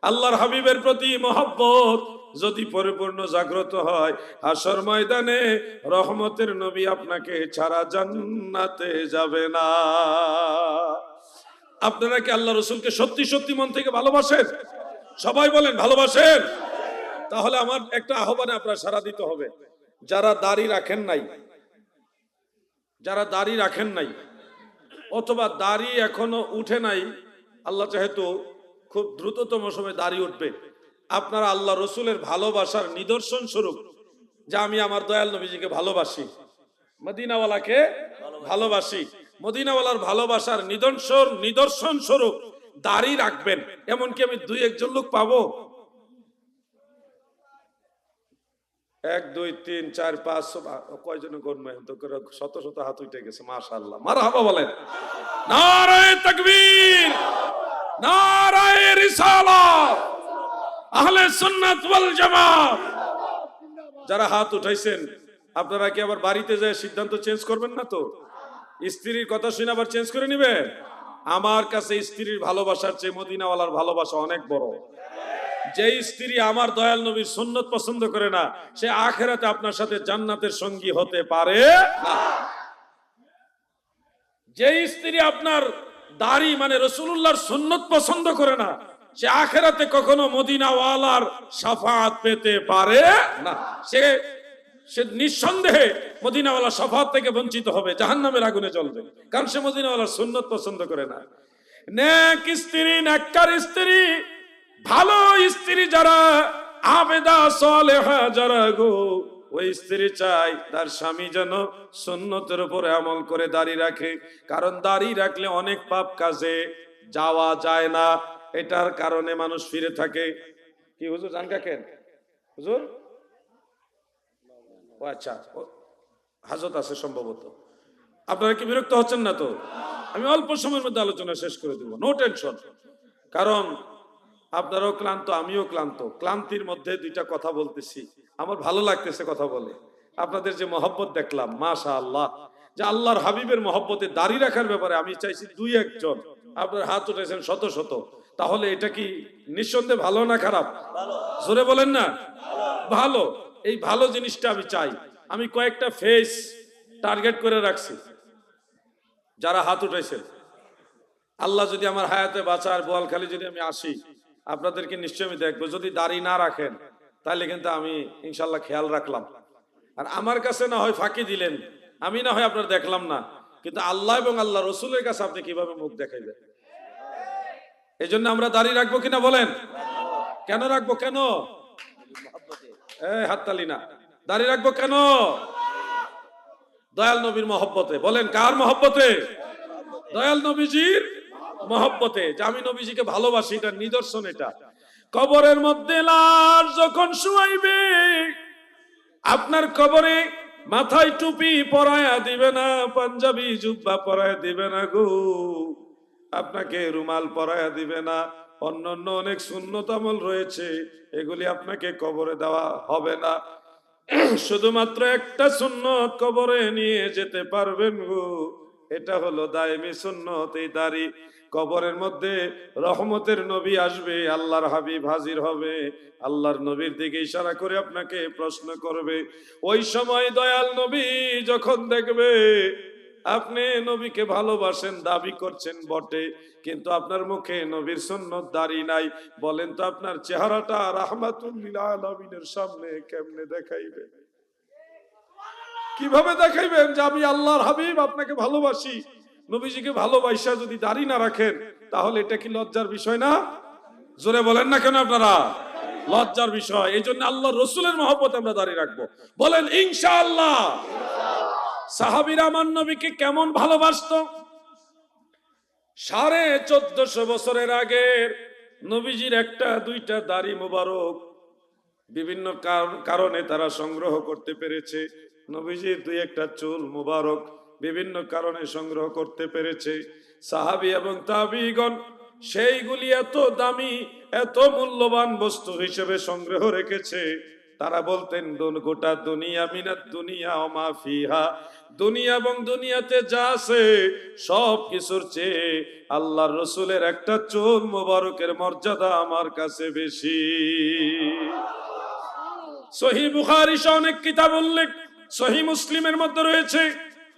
আল্লাহর হাবিবের প্রতি মহব্বত যদি পরিপূর্ণ জাগ্রত হয়, হাসর ময়দানে রহমতের নবী আপনাকে ছাড়া জান্নাতে যাবে না। আপনারা কি আল্লাহ রসুলকে সত্যি সত্যি মন থেকে ভালোবাসেন? সবাই বলেন ভালোবাসেন। তাহলে আমার একটা আহ্বানে আপনারা সাড়া দিতে হবে। যারা দাড়ি রাখেন নাই, অথবা দাড়ি এখনো উঠে নাই, আল্লাহ যেহেতু খুব দ্রুততম সময় দাড়ি উঠবে, আপনারা আল্লাহ রসুলের ভালোবাসার নিদর্শন স্বরূপ, যে আমি আমার দয়াল নবীজিকে ভালোবাসি, মদিনাওয়ালাকে ভালোবাসি, মদিনাওয়ালার ভালোবাসার নিদর্শন স্বরূপ দাড়ি রাখবেন। এমনকি আমি 2-1 লোক পাবো, 1 2 3 4 5 কয়জন গণবে তো করে শত শত হাত উঠে গেছে। মাশাআল্লাহ, মারহাবা বলেন। নারায়ে তাকবীর, নারায়ে রিসালাত, আহলে সুন্নাত ওয়াল জামাত। যারা হাত উঠাইছেন, আপনারা কি আবার বাড়িতে যায় সিদ্ধান্ত চেঞ্জ করবেন না তো? স্ত্রীর কথা শুনে আবার চেঞ্জ করে নেবেন? আমার কাছে স্ত্রীর ভালোবাসার চেয়ে মদিনাওয়ালার ভালোবাসা অনেক বড়। যে স্ত্রী আমার দয়াল নবীর সুন্নত পছন্দ করে না, সে আখিরাতে আপনার সাথে জান্নাতের সঙ্গী হতে পারে না। যে স্ত্রী আপনার দাড়ি মানে রাসূলুল্লাহর সুন্নত পছন্দ করে না, সে আখিরাতে কখনো মদিনাওয়ালার শাফাআত পেতে পারে না। সে নিঃসন্দেহে মদিনাওয়ালার শাফাআত থেকে বঞ্চিত হবে, জাহান্নামের আগুনে জ্বলবে, কারণ সে মদিনাওয়ালার সুন্নত পছন্দ করে না। নেক স্ত্রী, নেককার স্ত্রী, ভালো স্ত্রী যারা, আবেদা সালেহা যারা গো, ওই স্ত্রী চাই তার স্বামী যেন সুন্নতের উপরে আমল করে দাড়ি রাখে। কারণ দাড়ি রাখলে অনেক পাপ কাজে যাওয়া যায় না, এটার কারণে মানুষ ফিরে থাকে। কি হুজুর জান কাকেন? হুজুর ও আচ্ছা, হাজত আছে সম্ভবত। আপনারা কি বিরক্ত হচ্ছেন না তো? আমি অল্প সময়ের মধ্যে আলোচনা শেষ করে দেব, নো টেনশন। কারণ আপনারাও ক্লান্ত, আমিও ক্লান্ত। ক্লান্তির মধ্যে দুইটা কথা বলতেছি, আমার ভালো লাগতেছে কথা বলে। আপনাদের যে মহব্বত দেখলাম, মাশাআল্লাহ, যে আল্লাহর হাবিবের মহব্বতে দাঁড়িয়ে রাখার ব্যাপারে আমি চাইছি দুই একজন, আপনার হাত উঠেছেন শত শত। তাহলে এটা কি নিঃসন্দেহে ভালো না খারাপ? জোরে বলেন না। ভালো। এই ভালো জিনিসটা আমি চাই। আমি কয়েকটা ফেস টার্গেট করে রাখছি। যারা হাত উঠেছেন, আল্লাহ যদি আমার হায়াতে বাঁচার, বোয়ালখালী যদি আমি আসি, আপনাদেরকে নিশ্চয়ই আমি দেখবো। যদি দাড়ি না রাখেন তাহলে কিন্তু আমি ইনশাল্লাহ খেয়াল রাখলাম। আর আমার কাছে না হয় ফাঁকি দিলেন, আমি না হয় আপনার দেখলাম না, কিন্তু আল্লাহ এবং আল্লাহ রসুলের কাছে আপনি কিভাবে মুখ দেখাইবেন? এই জন্য আমরা দাড়ি রাখবো কিনা বলেন? কেন রাখবো? কেন? হাততালি না। দাড়ি রাখবো কেন? দয়াল নবীর মহব্বতে। বলেন কার মহব্বতে? দয়াল নবীজির মহব্বতে। যে আমি নবীজিকে ভালোবাসি, এটা নিদর্শন। এটা কবরের মধ্যে লাশ যখন শুয়াইবে, আপনার কবরে মাথায় টুপি পরায়া দিবে না, পাঞ্জাবি জুব্বা পরায়া দিবে না গো, আপনাকে রুমাল পরায়া দিবে না। অন্যান্য অনেক সুন্নত আমল রয়েছে, এগুলি আপনাকে কবরে দেওয়া হবে না। শুধুমাত্র একটা সুন্নত কবরে নিয়ে যেতে পারবেন গো, এটা হলো দায়েমি সুন্নত। এই দাড়ি, কবরের মধ্যে রহমতের নবী আসবে, আল্লাহর হাবিব হাজির হবে, আল্লাহর নবীর দিকে ইশারা করে আপনাকে প্রশ্ন করবে। ওই সময় দয়াল নবী যখন দেখবে আপনি নবীকে ভালোবাসেন, দাবি করছেন বটে, কিন্তু আপনার মুখে নবীর সুন্নত দাড়ি নাই, বলেন তো আপনার চেহারাটা রাহমাতুল লিল আলামিনের সামনে কেমনে দেখাইবে? কিভাবে দেখাইবেন যে আমি আল্লাহর হাবিব, আপনাকে ভালোবাসি? নবীজিকে ভালোবাসা যদি দাড়ি না রাখেন, তাহলে এটা কি লজ্জার বিষয় না? জোরে বলেন না কেন আপনারা? লজ্জার বিষয়। এই জন্য আল্লাহ রসুলের মহব্বত আমরা দাঁড়িয়ে রাখবো। বলেন ইনশাআল্লাহ। সাহাবীরা আমার নবীকে কেমন ভালোবাসতো? 1450 বছরের আগে নবীজির একটা দুইটা দাড়ি মোবারক বিভিন্ন কারণে তারা সংগ্রহ করতে পেরেছে। নবীজির দুই একটা চুল মোবারক বিভিন্ন কারণে সংগ্রহ করতে পেরেছে। সাহাবী এবং তাবিগণ সেইগুলি এত দামি, এত মূল্যবান বস্তু হিসেবে সংগ্রহ রেখেছে। তারা বলতেন গোটা দুনিয়া মিনাত দুনিয়া ওয়া মা ফিহা, দুনিয়া এবং দুনিয়াতে যা আছে সব কিছুর চেয়ে আল্লাহর রসুলের একটা চুল মোবারকের মর্যাদা আমার কাছে বেশি। সহিহ বুখারী সহ অনেক কিতাব উল্লেখ, সহিহ মুসলিমের মধ্যে রয়েছে,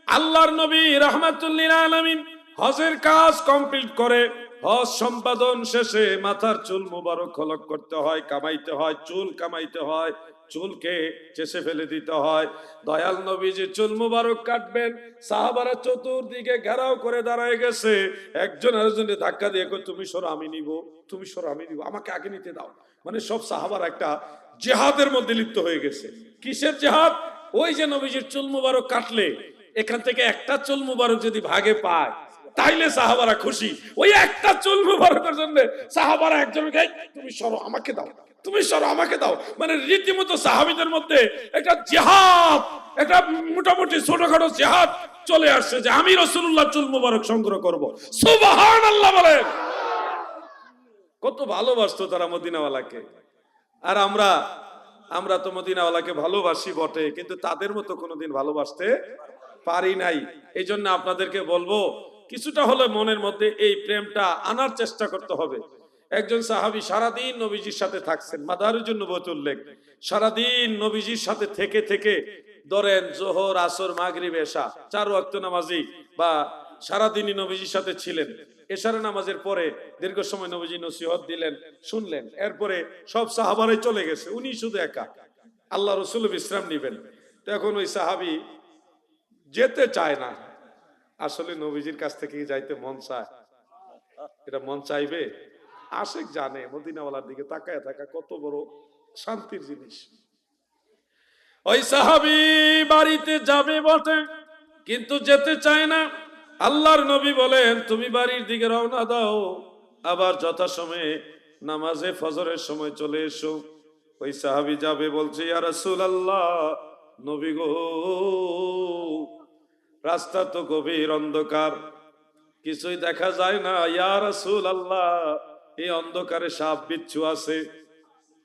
আল্লাহর নবী রাহমাতুল লিল আলামিন হজের কাজ কমপ্লিট করে হজ সম্পাদন শেষে মাথার চুল মুবারক খলক করতে হয়, কামাইতে হয়, চুল কামাইতে হয়, চুলকে চেষে ফেলে দিতে হয়। দয়াল নবীজি চুল মুবারক কাটবেন, সাহাবারা চতুর্দিকে ঘেরাও করে দাঁড়ায় গেছে। একজন আরেকজনকে ধাক্কা দিয়ে কই তুমি সরো আমি নিব, তুমি সরো আমি নিব, আমাকে আগে নিতে দাও। মানে সব সাহাবারা একটা জিহাদের মধ্যে লিপ্ত হয়ে গেছে। কিসের জিহাদ? ওই যে নবীজির চুল মুবারক কাটলে এখান থেকে একটা চুল মুবারক যদি ভাগে পায় তাইলে সাহাবারা খুশি। ওই একটা চুল মুবারকের জন্য সাহাবারা একজনকে তুমি সরো আমাকে দাও, তুমি সরো আমাকে দাও। মানে রীতিমতো সাহাবীদের মধ্যে একটা জিহাদ, একটা মোটামুটি ছোটখাটো জিহাদ চলে আসছে যে আমি রাসূলুল্লাহ চুল মুবারক সংগ্রহ করব। সুবহানাল্লাহ বলেন। কত ভালোবাসতো তারা মদিনাওয়ালাকে। আর আমরা তো মদিনাওয়ালাকে ভালোবাসি বটে, কিন্তু তাদের মতো কোনোদিন ভালোবাসতে পারি নাই। এই জন্য আপনাদেরকে বলবো কিছুটা হলে মনের মধ্যে এই প্রেমটা আনার চেষ্টা করতে হবে। একজন সাহাবী সারাদিন নবীজির সাথে থাকছেন, মাদারুজুন নবুয়ত উল্লেখ, সারাদিন নবীজির সাথে থেকে থেকে ধরেন জোহর আসর মাগরিব এশা 4 ওয়াক্ত নামাজি, বা সারাদিনই নবীজির সাথে ছিলেন। এশার নামাজের পরে দীর্ঘ সময় নবীজি নসিহত দিলেন, শুনলেন, এরপরে সব সাহাবারাই চলে গেছে, উনি শুধু একা, আল্লাহ রসুল বিশ্রাম নিবেন। তখন ওই সাহাবী যেতে চায় না। আসলে নবীজির কাছ থেকে যাইতে মন চায়, এটা মন চাইবে? আশেক জানে মদিনাওয়ালার দিকে তাকায় থাকা কত বড় শান্তির জিনিস। ওই সাহাবী বাড়িতে যাবে বটে, কিন্তু যেতে চায় না। আল্লাহর নবী বলেন তুমি বাড়ির দিকে রওনা দাও, আবার যথাসময়ে নামাজে ফজরের সময় চলে এসো। ওই সাহাবী যাবে, বলছে ইয়া রাসূলুল্লাহ নবী গো, রাস্তা তো গভীর অন্ধকার, কিছুই দেখা যায় না। ইয়া রাসূলুল্লাহ, এই অন্ধকারে সাপ বিচ্ছু আছে,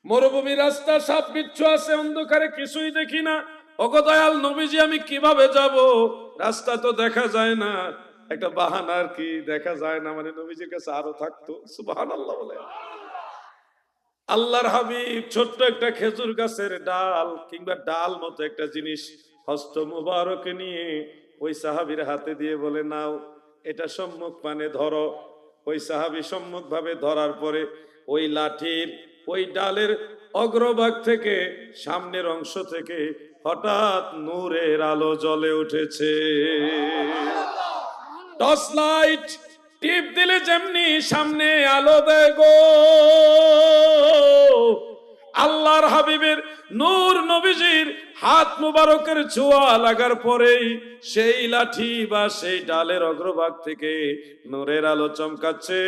মরুভূমি রাস্তা, সাপ বিচ্ছু আছে, অন্ধকারে কিছুই দেখি না। ওগো দয়াল নবীজি, আমি কিভাবে যাব? রাস্তা তো দেখা যায় না। একটা বাহানার কি দেখা যায় না, মানে নবীজির কাছে আরো থাকতো। সুবহানাল্লাহ বলে। আল্লাহর হাবিব ছোট্ট একটা খেজুর গাছের ডাল কিংবা ডাল মতো একটা জিনিস হস্ত মুবারক নিয়ে ওই সাহাবীর হাতে দিয়ে বলে, নাও, এটা সম্মুখ পানে ধরো। ওই সাহাবী সম্মুখ ভাবে ধরার পরে ওই লাঠির ওই ডালের অগ্রভাগ থেকে, সামনের অংশ থেকে হঠাৎ নূরের আলো জ্বলে উঠেছে। টর্চ লাইট টিপ দিলে যেমনি সামনে আলো দেয় গো, আল্লাহর হাবিবের নূর নবীজির হাত মুবারকের ছোঁয়া লাগার পরেই সেই লাঠি বা সেই ডালের অগ্রভাগ থেকে নূরের আলো চমকাচ্ছে।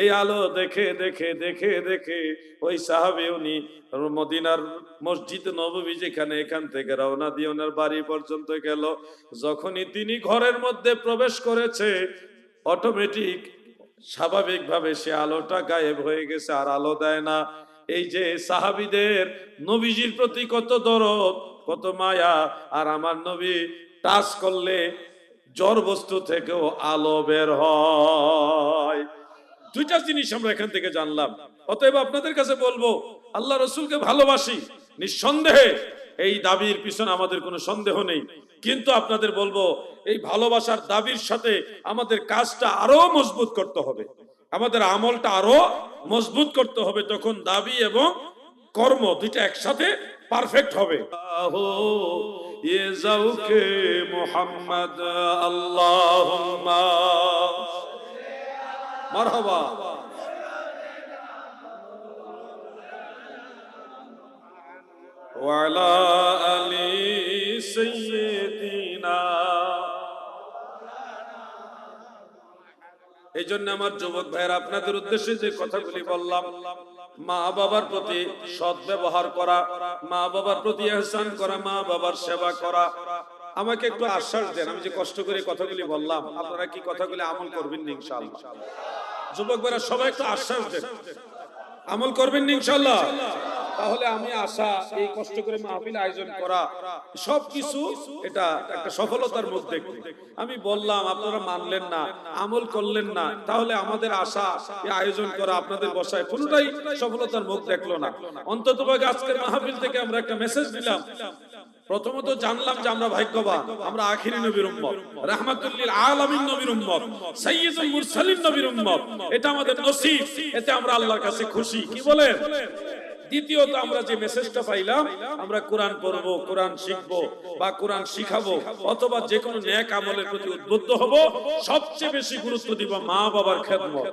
এই আলো দেখে দেখে দেখে দেখে ওই সাহাবী উনি মদিনার মসজিদ নববী যেখানে, এখান থেকে রওনা দিয়ে ওনার বাড়ি পর্যন্ত গেল। যখনই তিনি ঘরের মধ্যে প্রবেশ করেছে, অটোমেটিক স্বাভাবিকভাবে সে আলোটা গায়েব হয়ে গেছে, আর আলো দেয় না। এই যে সাহাবীদের নবীজির প্রতি কত দরদ, কত মায়া, আর আমার নবী টাচ করলে জড় বস্তু থেকেও আলো বের হয়। দুইটা জিনিস আমরা এখান থেকে জানলাম। অতএব আপনাদের কাছে বলবো, আল্লাহ রসুলকে ভালোবাসি, নিঃসন্দেহে এই দাবির পিছনে আমাদের কোনো সন্দেহ নেই। কিন্তু আপনাদের বলবো, এই ভালোবাসার দাবির সাথে আমাদের কাজটা আরো মজবুত করতে হবে, আমাদের আমলটা আরো মজবুত করতে হবে। তখন দাবি এবং কর্ম দুইটা একসাথে পারফেক্ট হবে। ইয়ে জাউকে মুহাম্মদ আল্লাহুম্মা মারহাবা। ওয়ালা আলি সাইয়্যিদিনা। এই জন্য আমার যুবক ভাইয়েরা, আপনাদের উদ্দেশ্যে যে কথাগুলি বললাম, মা বাবার প্রতি সৎ ব্যবহার করা, মা বাবার প্রতি ইহসান করা, মা বাবার সেবা করা। আমাকে একটু আশ্বাস দেন, আমি যে কষ্ট করে কথাগুলি বললাম, আপনারা কি কথাগুলি আমল করবেন ইনশাআল্লাহ? যুবক ভাইয়েরা সবাই একটু আশ্বাস দেন, আমল করবেন ইনশাআল্লাহ? তাহলে আমি আশা, এই কষ্ট করে মাহফিল আয়োজন করা সবকিছু এটা একটা সফলতার মুখ দেখবে। আমি বললাম, আপনারা মানলেন না, আমল করলেন না, তাহলে আমাদের আশা এই আয়োজন করা, আপনাদের বসায় কোনটাই সফলতার মুখ দেখলো না। অন্ততপক্ষে আজকের মাহফিল থেকে আমরা একটা মেসেজ দিলাম। প্রথমত জানলাম যে আমরা ভাগ্যবান, আমরা আখিরি নবীর উম্মত, রাহমাতুল লিল আলামিন নবীর উম্মত, সাইয়্যিদুল মুরসালিন নবীর উম্মত। এটা আমাদের নসিব, এতে আমরা আল্লাহর কাছে খুশি। কি বলেন? দ্বিতীয়ত, আমরা যে মেসেজটা পাইলাম, আমরা কোরআন পড়বো, কোরআন শিখবো বা কোরআন শিখাবো, অথবা যে কোনো নেক আমলের প্রতি উদ্বুদ্ধ হব। সবচেয়ে বেশি গুরুত্ব দিব মা বাবার খেদমত।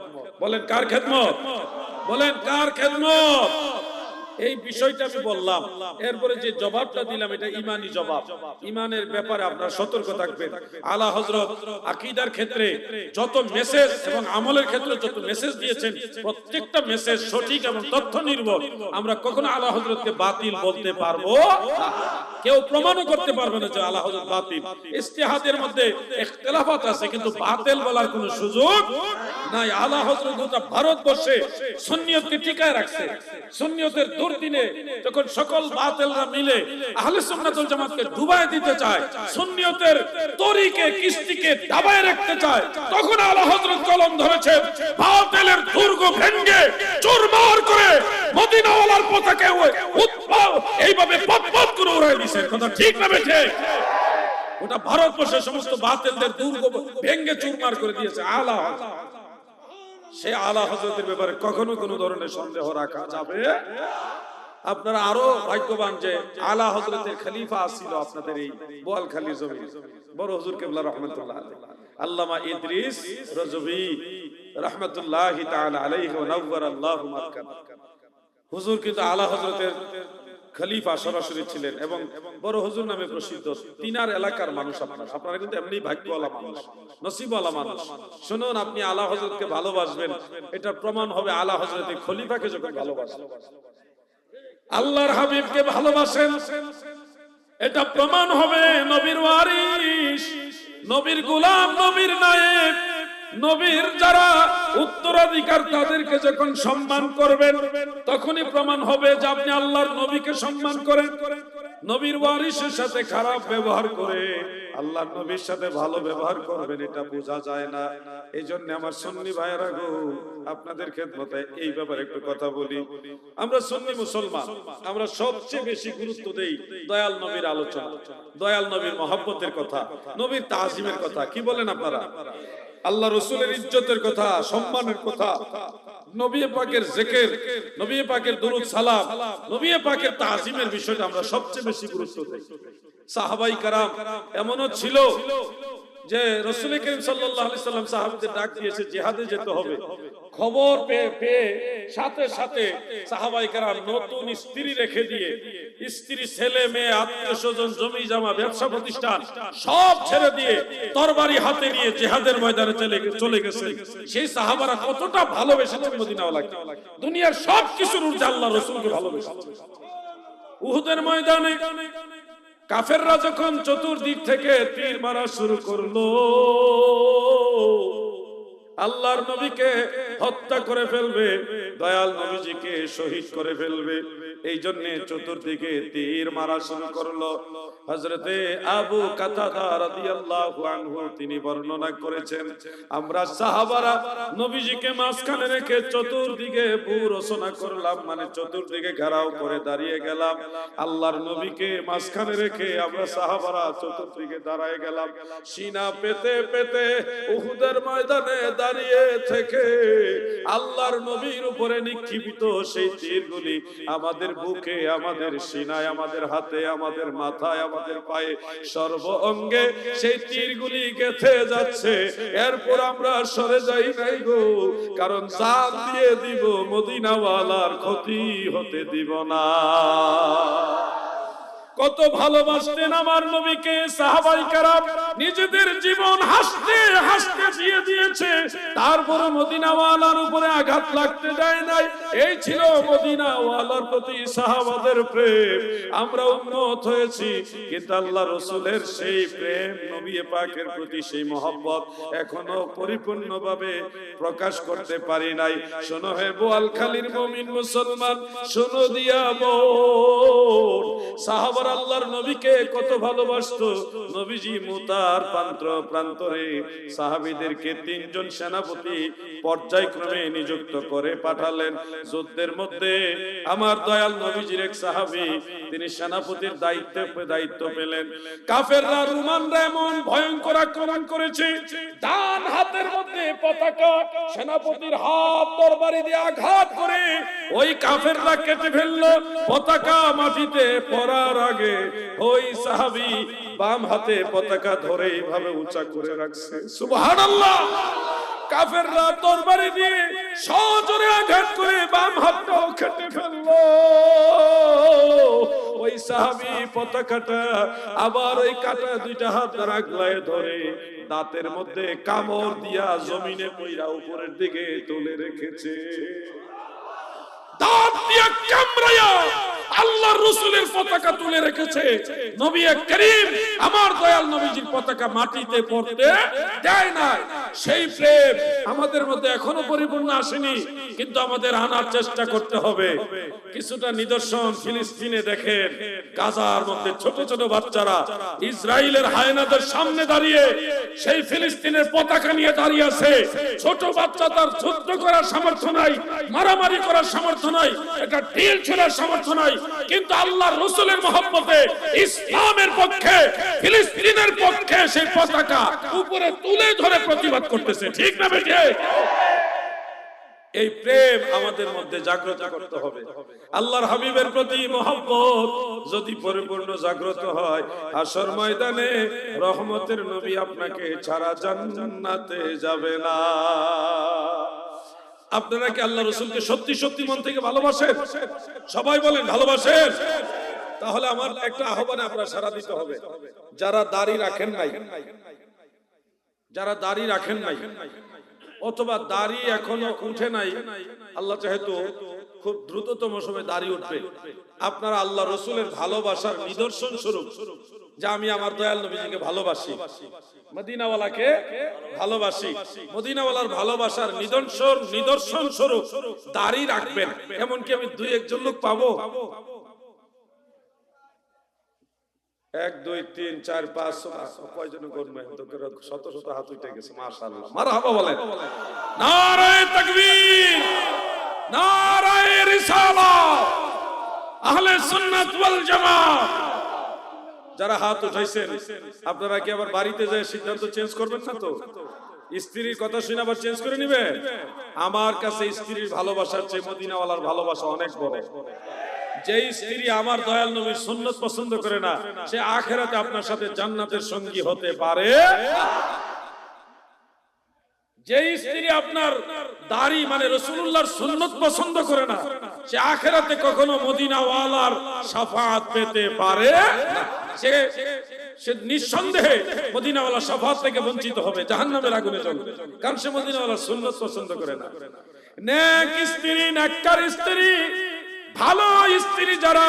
বলেন কার খেদমত? বলেন কার খেদমত? এই বিষয়টা আমি বললাম। এরপরে যে জবাবটা দিলাম, এটা ইমানি জবাব। ইমানের ব্যাপারে আপনারা সতর্ক থাকবেন। আলা হযরত আকীদার ক্ষেত্রে যত মেসেজ এবং আমলের ক্ষেত্রে যত মেসেজ দিয়েছেন, প্রত্যেকটা মেসেজ সঠিক এবং তথ্য নির্ভর। আমরা কখনো আলা হযরতকে বাতিল বলতে পারবো না। কেউ প্রমাণও করতে পারবে না যে আলা হযরত বাতিল। ইজতিহাদের মধ্যে ইখতিলাফাত আছে, কিন্তু বাতিল বলার কোনো সুযোগ নাই। আলা হযরত গোটা ভারতবর্ষে সুন্নিয়তকে টিকায় রাখছে। সুন্নিয়তের দুর্দিনে যখন সকল বাতিলরা মিলে আহলে সুন্নাত ওয়াল জামাতকে ডুবায় দিতে চায়, সুন্নিয়তের তরিকে কিস্তিকে দাবায় রাখতে চায়, তখন আলা হযরত কলম ধরেছেন, বাতিলের দুর্গ ভেঙে চুরমার করে মদিনাওয়ালার পতাকা এইভাবে পথ করে উড়াই দিয়েছেন। কথা ঠিক না বেঠে? ওটা ভারতবর্ষের সমস্ত বাতিলদের দুর্গ ভেঙে চুরমার করে দিয়েছে আলা হযরত। সে আলা হযরতের ব্যাপারে কখনো কোনো ধরনের সন্দেহ রাখা যাবে। আপনারা আরো ভাগ্যবান যে আলা হযরতের খলিফা ছিল আপনাদের এই বোয়ালখালীর জমি, বড় হুজুর কিবলা রাহমাতুল্লাহ আলাইহি, আল্লামা ইদ্রিস রজবী রাহমাতুল্লাহি তাআলা আলাইহি ওয়া নাওয়ারাল্লাহু মারকান। হুজুর কিন্তু আলা হযরতের খলিফা সরাসরি ছিলেন এবং বড় হুজুর নামে প্রসিদ্ধ। তিনার এলাকার মানুষ আপনারা কিন্তু এমনি ভাগ্যওয়ালা মানুষ, নসিবওয়ালা মানুষ। শুনুন, আপনি আলা হযরতকে ভালোবাসবেন, এটা প্রমাণ হবে আলা হযরতের খলিফাকে যখন ভালোবাসেন, আল্লাহর হাবিবকে ভালোবাসেন, এটা প্রমাণ হবে নবীর ওয়ারিস, নবীর গোলাম, নবীর নায়েব, নবীর যারা উত্তরাধিকার তাদেরকে যখন সম্মান করবেন তখনই প্রমাণ হবে যে আপনি আল্লাহর নবীকে সম্মান করেন। নবীর ওয়ারিসের সাথে খারাপ ব্যবহার করে আল্লাহর নবীর সাথে ভালো ব্যবহার করবেন, এটা বোঝা যায় না। এই জন্য আমার সুন্নি ভাইয়েরা গো, আপনাদের খেদমতে এই ব্যাপারে একটু কথা বলি। আমরা সুন্নি মুসলমান, আমরা সবচেয়ে বেশি গুরুত্ব দেই দয়াল নবীর আলোচনা, দয়াল নবীর মহব্বতের কথা, নবীর তাজিমের কথা। কি বলেন আপনারা? আল্লাহ রসুলের ইজ্জতের কথা, সম্মানের কথা, নবী পাকের জিকির, নবী পাকের দুরূদ সালাম, নবী পাকের তাজিমের বিষয়টা আমরা সবচেয়ে বেশি গুরুত্ব দেই। সাহাবাই কারাম এমনও ছিল যে রাসূল করিম সাল্লাল্লাহু আলাইহি সাল্লাম সাহাবীদের ডাক দিয়েছে জিহাদে যেতে হবে, খবর পেয়ে সাথে সাথে সাহাবাই কারাম নতুন স্ত্রী রেখে দিয়ে, স্ত্রী, ছেলে মেয়ে, আত্মীয় স্বজন, জমি জমা, ব্যবসা প্রতিষ্ঠান সব ছেড়ে দিয়ে তরবারি হাতে নিয়ে জিহাদের ময়দানে চলে গেছে। সেই সাহাবারা কতটা ভালোবেসেছেন মদিনাওয়ালাকে, দুনিয়ার সব কিছুর ঊর্ধ্বে আল্লাহ রাসূলকে ভালোবেসেছেন। উহুদের ময়দানে কাফেররা যখন চতুর্দিক থেকে তীর মারা শুরু করলো, আল্লাহর নবীকে হত্যা করে ফেলবে, দয়াল নবীজিকে শহীদ করে ফেলবে, এই জন্য চতুর্দিকে তীর মারা শুরু করলো। হযরতে আবু কাতাদা রাদিয়াল্লাহু আনহু তিনি বর্ণনা করেছেন, আমরা সাহাবারা নবীজিকে মাঝখানে রেখে চতুর্দিকে রচনা করলাম, মানে চতুর্দিকে ঘেরাও করে দাঁড়িয়ে গেলাম। আল্লাহর নবীকে মাঝখানে রেখে আমরা সাহাবারা চতুর্দিকে দাঁড়ায় গেলাম। সিনা পেতে পেতে উহুদের ময়দানে দাঁড়িয়ে থেকে আল্লাহর নবীর উপরে নিক্ষিপ্ত সেই তীরগুলি আমাদের বুকে, আমাদের সিনায়, আমাদের হাতে, আমাদের মাথায়, আমাদের পায়ে, সর্ব অঙ্গে সেই তীরগুলি গেঁথে যাচ্ছে। এরপর আমরা সরে যাই নাই গো, কারণ জান দিয়ে দিব, মদিনাওয়ালার ক্ষতি হতে দিব না। কত ভালোবাসতেন আমার নবীকে সাহাবাই কারাম, নিজেদের জীবন হাসতে হাসতে দিয়ে দিয়েছে, তারপর মদিনাওয়ালার উপরে আঘাত লাগতে দেয় নাই। এই ছিল মদিনাওয়ালার প্রতি সাহাবাদের প্রেম। আমরা উম্মত হয়েছি, কিন্তু আল্লাহ রাসূলের সেই প্রেম, নবী পাকের প্রতি সেই মহব্বত এখনো পরিপূর্ণভাবে প্রকাশ করতে পারি নাই। শোনো হে বোয়ালখালীর মুমিন মুসলমান, শোনো দিয়া বোন, সাহাবা আল্লাহর নবীকে কত ভালোবাসতো। নবীজি মুতার প্রান্তরে সাহাবীদেরকে তিনজন সেনাপতি পর্যায়ক্রমে নিযুক্ত করে পাঠালেন। যুদ্ধের মধ্যে আমার দয়াল নবীজির এক সাহাবী তিনি সেনাপতির দায়িত্ব পেলেন। কাফেররা, রোমানরা এমন ভয়ঙ্কর আক্রমণ করেছে, ডান হাতের মধ্যে পতাকা, সেনাপতির হাত তরবারি দিয়ে আঘাত করে ওই কাফেররা কেটে ফেললো। পতাকা মাটিতে পড়ার আগে ওই সাহাবী বাম হাতে পতাকা ধরে এইভাবে উঁচা করে রাখছে। সুবহানাল্লাহ। কাফেররা তরবারি দিয়ে সজোরে আঘাত করে বাম হাতটাও কেটে ফেললো। ওই সাহাবী পতাকাটা আবার ওই কাটা দুইটা হাত রাখলায় ধরে দাঁতের মধ্যে কামড় দিয়া জমিনে কইরা উপরের দিকে তুলে রেখেছে। দাঁত দিয়ে কামড়ায়া আল্লাহর রাসূলের পতাকা তুলে রেখেছে। নবী করিম আমার দয়াল নবীজির পতাকা মাটিতে পড়তে দেয় না। সেই প্রেম আমাদের মধ্যে এখনো পরিপূর্ণ আসেনি, কিন্তু আমাদের আনার চেষ্টা করতে হবে। কিছুটা নিদর্শন ফিলিস্তিনে দেখেন, গাজার মধ্যে ছোট ছোট বাচ্চারা ইসরায়েলের হায়নাদের সামনে দাঁড়িয়ে সেই ফিলিস্তিনের পতাকা নিয়ে দাঁড়িয়ে আছে। ছোট বাচ্চা, তার যুদ্ধ করার সামর্থ্য নাই, মারামারি করার সামর্থ্য নাই, এটা ঢিল ছোড়ার সামর্থ্য নাই, কিন্তু আল্লাহর রাসূলের মহব্বতে, ইসলামের পক্ষে, ফিলিস্তিনের পক্ষে সেই পতাকা উপরে তুলে ধরে প্রতিবাদ করতেছে। ঠিক না বেঠিক? এই প্রেম আমাদের মধ্যে জাগ্রত করতে হবে। আল্লাহর হাবিবের প্রতি মহব্বত যদি পরিপূর্ণ জাগ্রত হয়, হাশর ময়দানে রহমতের নবী আপনাকে ছাড়া জান্নাতে যাবে না। আপনারা কি আল্লাহ রাসূলকে সত্যি সত্যি মন থেকে ভালোবাসেন? সবাই বলেন ভালোবাসেন। তাহলে আমার একটা আহ্বানে আপনারা সাড়া দিতে হবে। যারা দাড়ি রাখেন নাই, যারা দাড়ি রাখেন নাই অথবা দাড়ি এখনো উঠে নাই, আল্লাহ চাহে তো খুব দ্রুততম সময়ে দাড়ি উঠবে, আপনারা আল্লাহ রসুলের ভালোবাসার নিদর্শন স্বরূপ যে আমি আমার দয়াল নবীজিকে ভালোবাসি, মদিনাওয়ালাকে ভালোবাসি, মদিনাওয়ালার ভালোবাসার নিদর্শন স্বরূপ দাড়ি রাখবেন, এমনকি আমি দুই একজন লোক পাবো? 1 2 3 4 5 কয়জন করবে? শত শত হাত উঠে গেছে, মাশাআল্লাহ, মারহাবা বলেন। নারায়ে তাকবীর, নারায়ে রিসালাত, আহলে সুন্নাত ওয়াল জামাত। যারা হাত উঠাইছেন আপনারা কি আবার বাড়িতে যায় সিদ্ধান্ত চেঞ্জ করবেন না তো? স্ত্রীর কথা শুনে আবার চেঞ্জ করে নেবেন? আমার কাছে স্ত্রীর ভালোবাসার চেয়ে মদিনাওয়ালার ভালোবাসা অনেক বড়। যে স্ত্রী আমার দয়াল নবীর সুন্নাত পছন্দ করে না, সে আখিরাতে আপনার সাথে জান্নাতের সঙ্গী হতে পারে। যে স্ত্রী আপনার দাড়ি মানে রাসূলুল্লাহর সুন্নাত পছন্দ করে না, সে আখিরাতে কখনো মদিনাওয়ালার শাফাআত পেতে পারে না। সে নিঃসন্দেহে মদিনাওয়ালার শাফাআত থেকে বঞ্চিত হবে, জাহান্নামের আগুনে জ্বলবে, কারণ সে মদিনাওয়ালার সুন্নাত পছন্দ করে না। নেক স্ত্রী, নেককার স্ত্রী, ভালো স্ত্রী যারা,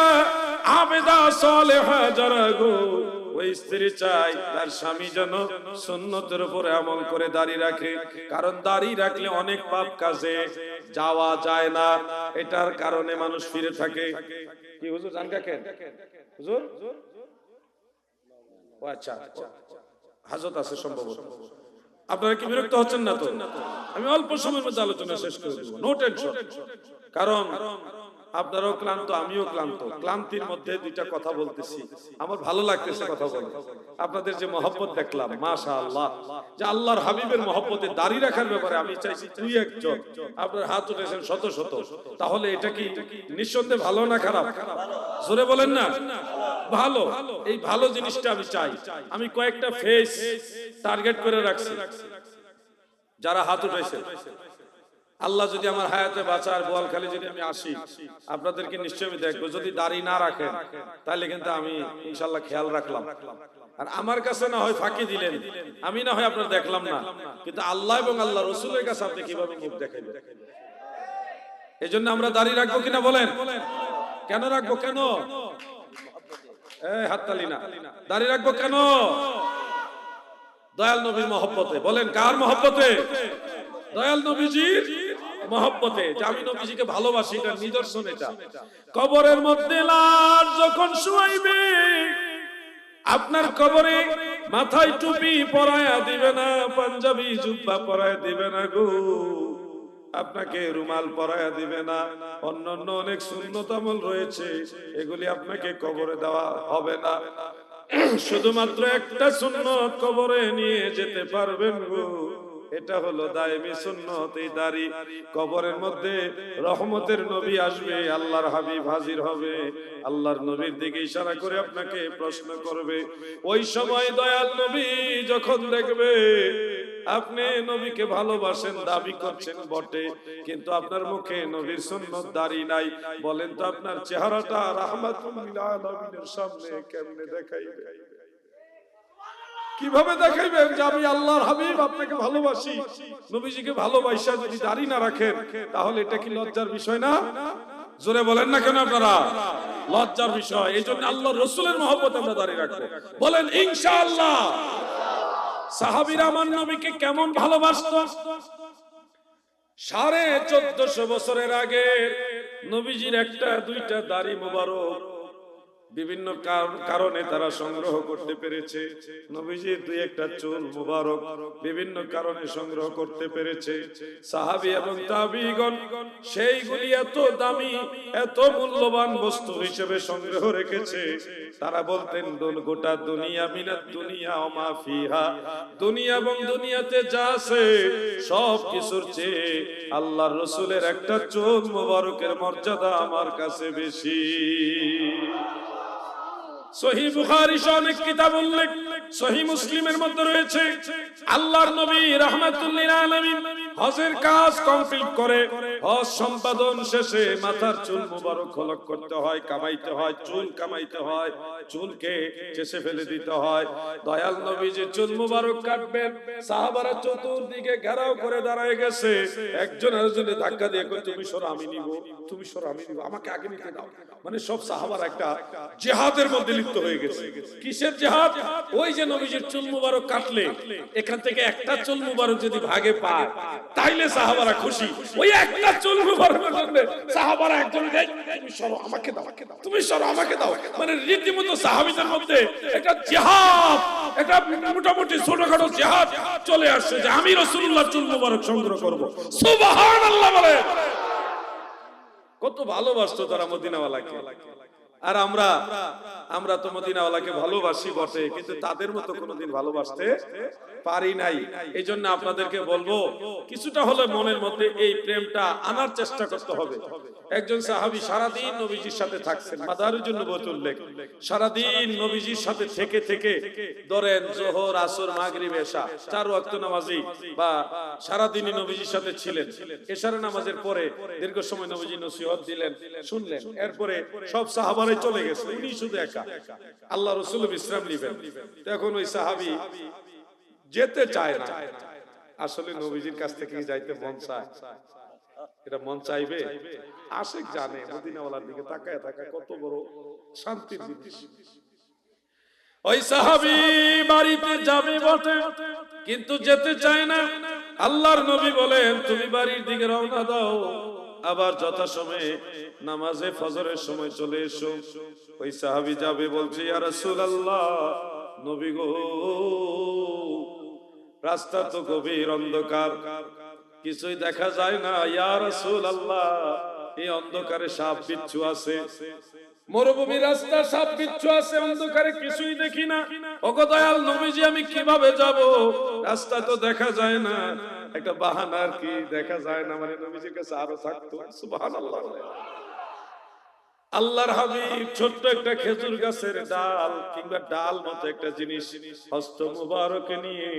আবেদা সালেহা যারা গো, ওই স্ত্রী চাই তার স্বামী যেন সুন্নতের উপরে আমল করে দাড়ি রাখে, কারণ দাড়ি রাখলে অনেক পাপ কাজে যাওয়া যায় না, এটার কারণে মানুষ ফিরে থাকে। কি হুজুর জান কাকেন? হুজুর ও আচ্ছা, হাজত আছে সম্ভবত। আপনারা কি বিরক্ত হচ্ছেন না তো? আমি অল্প সময়ের মধ্যে আলোচনা শেষ করে দেব, নো টেনশন। কারণ আপনারাও ক্লান্ত, আমিও ক্লান্ত। ক্লান্তির মধ্যে দুইটা কথা বলতেছি, আমার ভালো লাগতেছে কথা বলতে। আপনাদের যে মহব্বত দেখলাম, মাশাআল্লাহ, যে আল্লাহর হাবিবের মহব্বতে দাড়ি রাখার ব্যাপারে আমি চাইছি দুই একজন আপনার হাত উঠেছেন শত শত, তাহলে এটা কি নিঃসন্দেহে ভালো না খারাপ? জোরে বলেন না, ভালো। এই ভালো জিনিসটা আমি চাই। আমি কয়েকটা ফেস টার্গেট করে রাখছি যারা হাত উঠেছে। আল্লাহ যদি আমার হায়াতে বাঁচার, বোয়ালখালী যদি আমি আসি, আপনাদেরকে নিশ্চয়ই আমি দেখবো। যদি দাড়ি না রাখেন তাহলে কিন্তু আমি ইনশাআল্লাহ খেয়াল রাখলাম। আর আমার কাছে না হয় ফাঁকি দিলেন, আমি না হয় আপনার দেখলাম না, কিন্তু আল্লাহ এবং আল্লাহ রসুলের কাছে আপনি কিভাবে মুখ দেখাইবেন? এই জন্য আমরা দাড়ি রাখবো কিনা বলেন? কেন রাখবো? কেন? হাততালি না। দাড়ি রাখবো কেন? দয়াল নবীর মহব্বতে। বলেন কার মহব্বতে? দয়াল নবীজির মহব্বতে। যে আমি নবীজিকে ভালোবাসি, এটার নিদর্শন এটা। কবরের মধ্যে লাশ যখন শুয়াইবে, আপনার কবরে মাথায় টুপি পরায়া দিবে না, পাঞ্জাবি জুব্বা পরায়া দিবে না গো, আপনাকে রুমাল পরায়া দিবে না, অন্যান্য অনেক সুন্নত আমল রয়েছে, এগুলি আপনাকে কবরে দেওয়া হবে না। শুধুমাত্র একটা সুন্নত কবরে নিয়ে যেতে পারবেন গো, এটা হলো দায়েমি সুন্নত। এই দাড়ি, কবরের মধ্যে রহমতের নবী আসবে, আল্লাহর হাবিব হাজির হবে, আল্লাহর নবীর দিকে ইশারা করে আপনাকে প্রশ্ন করবে। ওই সময় দয়াল নবী যখন দেখবে আপনি নবীকে ভালোবাসেন, দাবি করছেন বটে, কিন্তু আপনার মুখে নবীর সুন্নত দাড়ি নাই, বলেন তো আপনার চেহারাটা রাহমাতুল লিল আলামিনের সামনে কেমনে দেখাইবে? কিভাবে দেখাইবেন যে আমি আল্লাহর হাবিব আপনাকে ভালোবাসি? নবীজিকে ভালোবাসা যদি দাড়ি না রাখেন, তাহলে এটা কি লজ্জার বিষয় না? জোরে বলেন না কেন আপনারা? লজ্জার বিষয়। এই জন্য আল্লাহর রাসূলের মহব্বত আমরা দাড়ি রাখবো। বলেন ইনশাআল্লাহ। সাহাবীরা আমার নবীকে কেমন ভালোবাসতো? 1450 বছরের আগে নবীজির একটা দুইটা দাড়ি মোবারক বিভিন্ন কারণে তারা সংগ্রহ করতে পেরেছে। নবীজির দুই একটা চুল মুবারক বিভিন্ন কারণে সংগ্রহ করতে পেরেছে। সাহাবী এবং তাবিঈগণ সেইগুলি এত দামি, এত মূল্যবান বস্তু হিসেবে সংগ্রহ রেখেছে। তারা বলতেন গোটা দুনিয়া মিনাত দুনিয়া ওয়া মা ফিহা, দুনিয়া এবং দুনিয়াতে যা আছে সব কিছুর চেয়ে আল্লাহর রাসূলের একটা চুল মুবারকের মর্যাদা আমার কাছে বেশি। সহিহ বুখারী অনেক কিতাব উল্লেখ, সহিহ মুসলিমের মধ্যে রয়েছে আল্লাহর নবী রাহমাতুল লিল আলামিন হজের কাজ কমপ্লিট করে হজ সম্পাদন শেষে মাথার চুল মুবারক খলক করতে হয়, কামাইতে হয়, চুল কামাইতে হয়, চুলকে চেষে ফেলে দিতে হয়। দয়াল নবীজি চুল মুবারক কাটবেন, সাহাবারা চতুর্দিকে ঘেরাও করে দাঁড়ায় গেছে। একজন আরেকজনের ধাক্কা দিয়ে কই তুমি সরো আমি নিব, তুমি সরো আমি নিব, আমাকে আগে নিতে দাও। মানে সব সাহাবারা একটা জিহাদের মধ্যে লিপ্ত হয়ে গেছে। কিসের জিহাদ? ওই যে নবীজির চুল মুবারক কাটলে এখান থেকে একটা চুল মুবারক যদি ভাগে পায় তাইলে সাহাবারা খুশি। ওই একটা চুল মুবারকের জন্য সাহাবারা একজনকে তুমি সরো আমাকে দাও, তুমি সরো আমাকে দাও। মানে রীতিমতো সাহাবীদের মধ্যে একটা জিহাদ, একটা মোটামুটি ছোটখাটো জিহাদ চলে আসছে যে আমি রাসূলুল্লাহর চুল মুবারক সংগ্রহ করব। সুবহানাল্লাহ বলে। কত ভালোবাসতো তারা মদিনাওয়ালাকে। আর আমরা তো মদিনাওয়ালাকে ভালোবাসি বটে, কিন্তু তাদের মতো কোনোদিন ভালোবাসতে পারি নাই। এই জন্য আপনাদেরকে বলবো কিছুটা হলে মনের মধ্যে এই প্রেমটা আনার চেষ্টা করতে হবে। একজন সাহাবী সারাদিন নবীজির সাথে থাকছেন, মাদারুজুন নবুয়্বত উল্লেখ, সারাদিন নবীজির সাথে থেকে থেকে ধরেন যোহর, আসর, মাগরিব, এশা 4 ওয়াক্ত নামাজি বা সারাদিনই নবীজির সাথে ছিলেন। এশার নামাজের পরে দীর্ঘ সময় নবীজি নসিহত দিলেন, শুনলেন। এরপরে সব সাহাবারাই চলে গেছে, উনি শুধু একা। আল্লাহ রাসূল বিশ্রাম নেবেন। তখন ওই সাহাবী যেতে চায় না। আসলে নবীজির কাছ থেকে যাইতে মন চায়, এটা মন চাইবে? আশিক জানে মদিনাওয়ালার দিকে তাকায় তাকায় কত বড় শান্তির জিনিস। ওই সাহাবী বাড়িতে যাবে বটে, কিন্তু যেতে চায় না। আল্লাহর নবী বলেন তুমি বাড়ির দিকে রওনা দাও, আবার যথাসময়ে নামাজে ফজরের সময় চলে এসো। ওই সাহাবী যাবে, বলছে ইয়া রাসূলুল্লাহ, নবী গো রাস্তা তো গভীর অন্ধকার, কিছুই দেখা যায় না। ইয়া রাসূলুল্লাহ, এই অন্ধকারে সাপ বিচ্ছু আছে, মরুভূমি রাস্তা, সাপ বিচ্ছু আছে, অন্ধকারে কিছুই দেখি না। ওগো দয়াল নবীজি আমি কিভাবে যাব? রাস্তা তো দেখা যায় না। একটা বাহানা আর কি, দেখা যায় না মানে নবীজির কাছে আরো থাকতো। সুবহানাল্লাহ। আল্লাহর হাবিব ছোট্ট একটা খেজুর গাছের ডাল কিংবা ডাল মতো একটা জিনিস হস্ত মুবারকে নিয়ে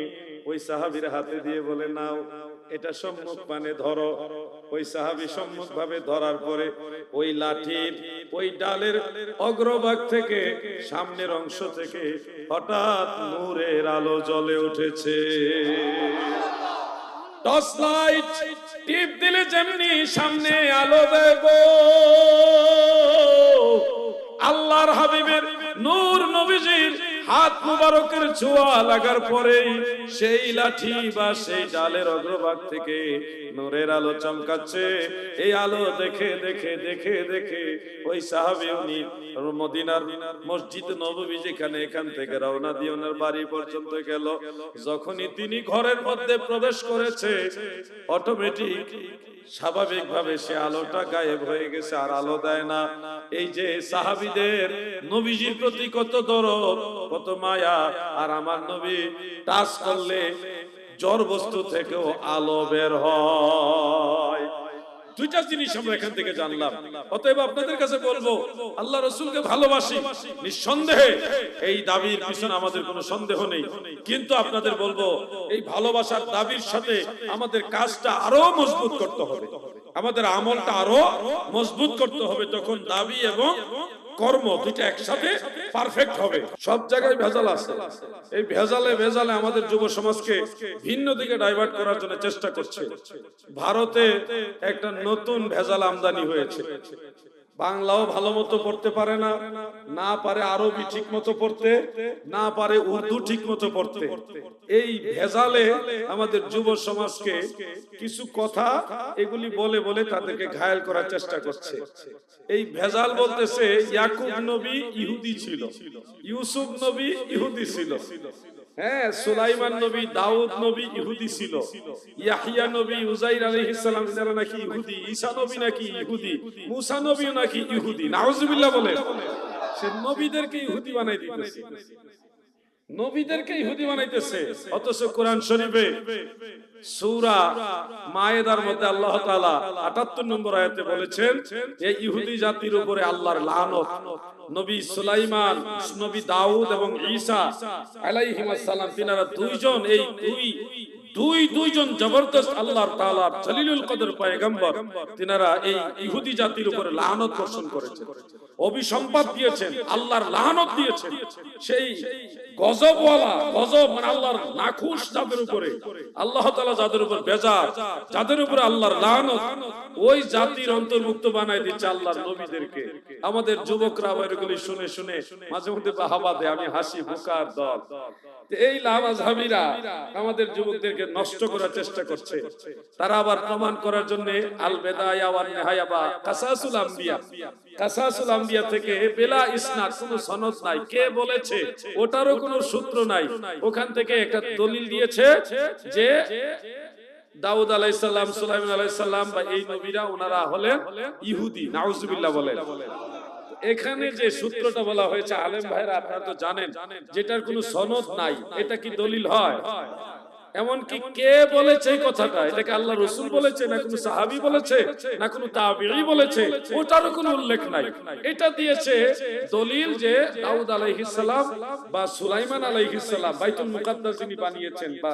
ওই সাহাবীর হাতে দিয়ে বলে নাও, এটা সম্মুখ পানে ধরো। ওই সাহাবী সম্মুখ ভাবে ধরার পরে ওই লাঠির ওই ডালের অগ্রভাগ থেকে সামনের অংশ থেকে হঠাৎ নূরের আলো জ্বলে উঠেছে। টর্চ লাইট টিপ দিলে যেমনি সামনে আলো দেয় গো, আল্লাহর হাবিবের নূর নবীজির হাত মুবারকের ছোঁয়া লাগার পরে সেই লাঠি বা সেই ডালের অগ্রভাগ থেকে নূরের আলো চমকাচ্ছে। এই আলো দেখে দেখে দেখে দেখে ওই সাহাবী উনি মদিনার মসজিদ নববী যেখানে, এখান থেকে রওনা দিয়ে ওনার বাড়ি পর্যন্ত গেল। যখনই তিনি ঘরের মধ্যে প্রবেশ করেছে, অটোমেটিক স্বাভাবিকভাবে সে আলোটা গায়েব হয়ে গেছে, আর আলো দেয় না। এই যে সাহাবীদের নবীজির প্রতি কত দরদ, কত মায়া। আর আমার নবী টাচ করলে জড় বস্তু থেকেও আলো বের হয়। দুইটা জিনিস আমরা এখান থেকে জানলাম। অতএব আপনাদের কাছে বলবো, আল্লাহ রাসূলকে ভালোবাসি নিঃসন্দেহে, এই দাবির পিছনে আমাদের কোনো সন্দেহ নেই। কিন্তু আপনাদের বলবো, এই ভালোবাসার দাবির সাথে আমাদের কাজটা আরো মজবুত করতে হবে, আমাদের আমলটা আরো মজবুত করতে হবে। তখন দাবি এবং কর্ম দুইটা একসাথে পারফেক্ট হবে। সব জায়গায় ভেজাল আছে। এই ভেজালে আমাদের যুব সমাজকে ভিন্ন দিকে ডাইভার্ট করার জন্য চেষ্টা করছে। ভারতে একটা নতুন ভেজাল আমদানি হয়েছে। বাংলাও ভালো মতো পড়তে পারে না, না পারে আরবি ঠিক মতো পড়তে, না পারে উর্দু ঠিক মতো পড়তে। এই ভেজালে আমাদের যুব সমাজকে কিছু কথা এগুলি বলে বলে তাদেরকে ঘায়েল করার চেষ্টা করছে। এই ভেজাল বলতেছে ইয়াকুব নবী ইহুদি ছিল, ইউসুফ নবী ইহুদি ছিল, হ্যাঁ সুলাইমান নবী, দাউদ নবী ইহুদি ছিল, ইয়াহইয়া নবী, উযাইর আলাইহিস সালাম যারা নাকি ইহুদি, ঈসা নবী নাকি ইহুদি, মুসা নবী নাকি ইহুদি। নাউজুবিল্লাহ বলে। সে নবীদেরকে ইহুদি বানাই দিতেছে, নবীদেরকে ইহুদি বানাইতেছে। অথচ কোরআন শরীফে সূরা মায়েদার মধ্যে আল্লাহ তাআলা ৭৮ নম্বর আয়াতে বলেছেন, এই ইহুদি জাতির উপরে আল্লাহর লানত। নবী সুলাইমান, নবী দাউদ এবং ঈসা আলাইহিস সালাম তিনারা দুইজন, এই দুইজন জবরদস্ত আল্লাহর তাআলার জলিলুল কদর পয়গম্বর, তিনারা এই ইহুদি জাতির উপরে লানত বর্ষণ করেছেন, অভিসম্পাত দিয়েছেন, আল্লাহর লানত দিয়েছেন। সেই গজবওয়ালা, গজব মানে আল্লাহর নাখুশ যাদের উপরে, আল্লাহ তাআলা যাদের উপর বেজার, যাদের উপরে আল্লাহর লানত, ওই জাতির অন্তর্ভুক্ত বানায় দিচ্ছে আল্লাহর নবীদেরকে। আমাদের যুবকরা এগুলি শুনে শুনে মাঝে মধ্যে বাহাবা দেয়, আমি হাসি, বোকার দল। এই লামাযহাবীরা আমাদের যুবকদেরকে নষ্ট করার চেষ্টা করছে। তারা আবার প্রমাণ করার জন্য আল বিদায়া ওয়ান নিহায়া বা কাসাসুল আম্বিয়া, কাসাসুল আম্বিয়া থেকে বেলা ইসনাদ, কোনো সনদ নাই, কে বলেছে ওটারও কোনো সূত্র নাই, ওখান থেকে একটা দলিল দিয়েছে যে দাউদ আলাইহিস সালাম, সুলাইমান আলাইহিস সালাম বা এই নবীরা ওনারা হলেন ইহুদি। নাউজুবিল্লাহ বলেন। এখানে যে সূত্রটা বলা হয়েছে আলেম ভাইরা আপনারা তো জানেন, যেটার কোনো সনদ নাই, এটা কি দলিল হয়? এমনকি কে বলেছে এই কথাটা, এটাকে আল্লাহ রাসূল বলেছে না কোনো সাহাবী বলেছে না কোনো তাবেঈ বলেছে, ওটারও কোনো উল্লেখ নাই। এটা দিয়েছে দলিল যে দাউদ আলাইহিস সালাম বা সুলাইমান আলাইহিস সালাম বাইতুল মুকাদ্দাস যিনি বানিয়েছেন বা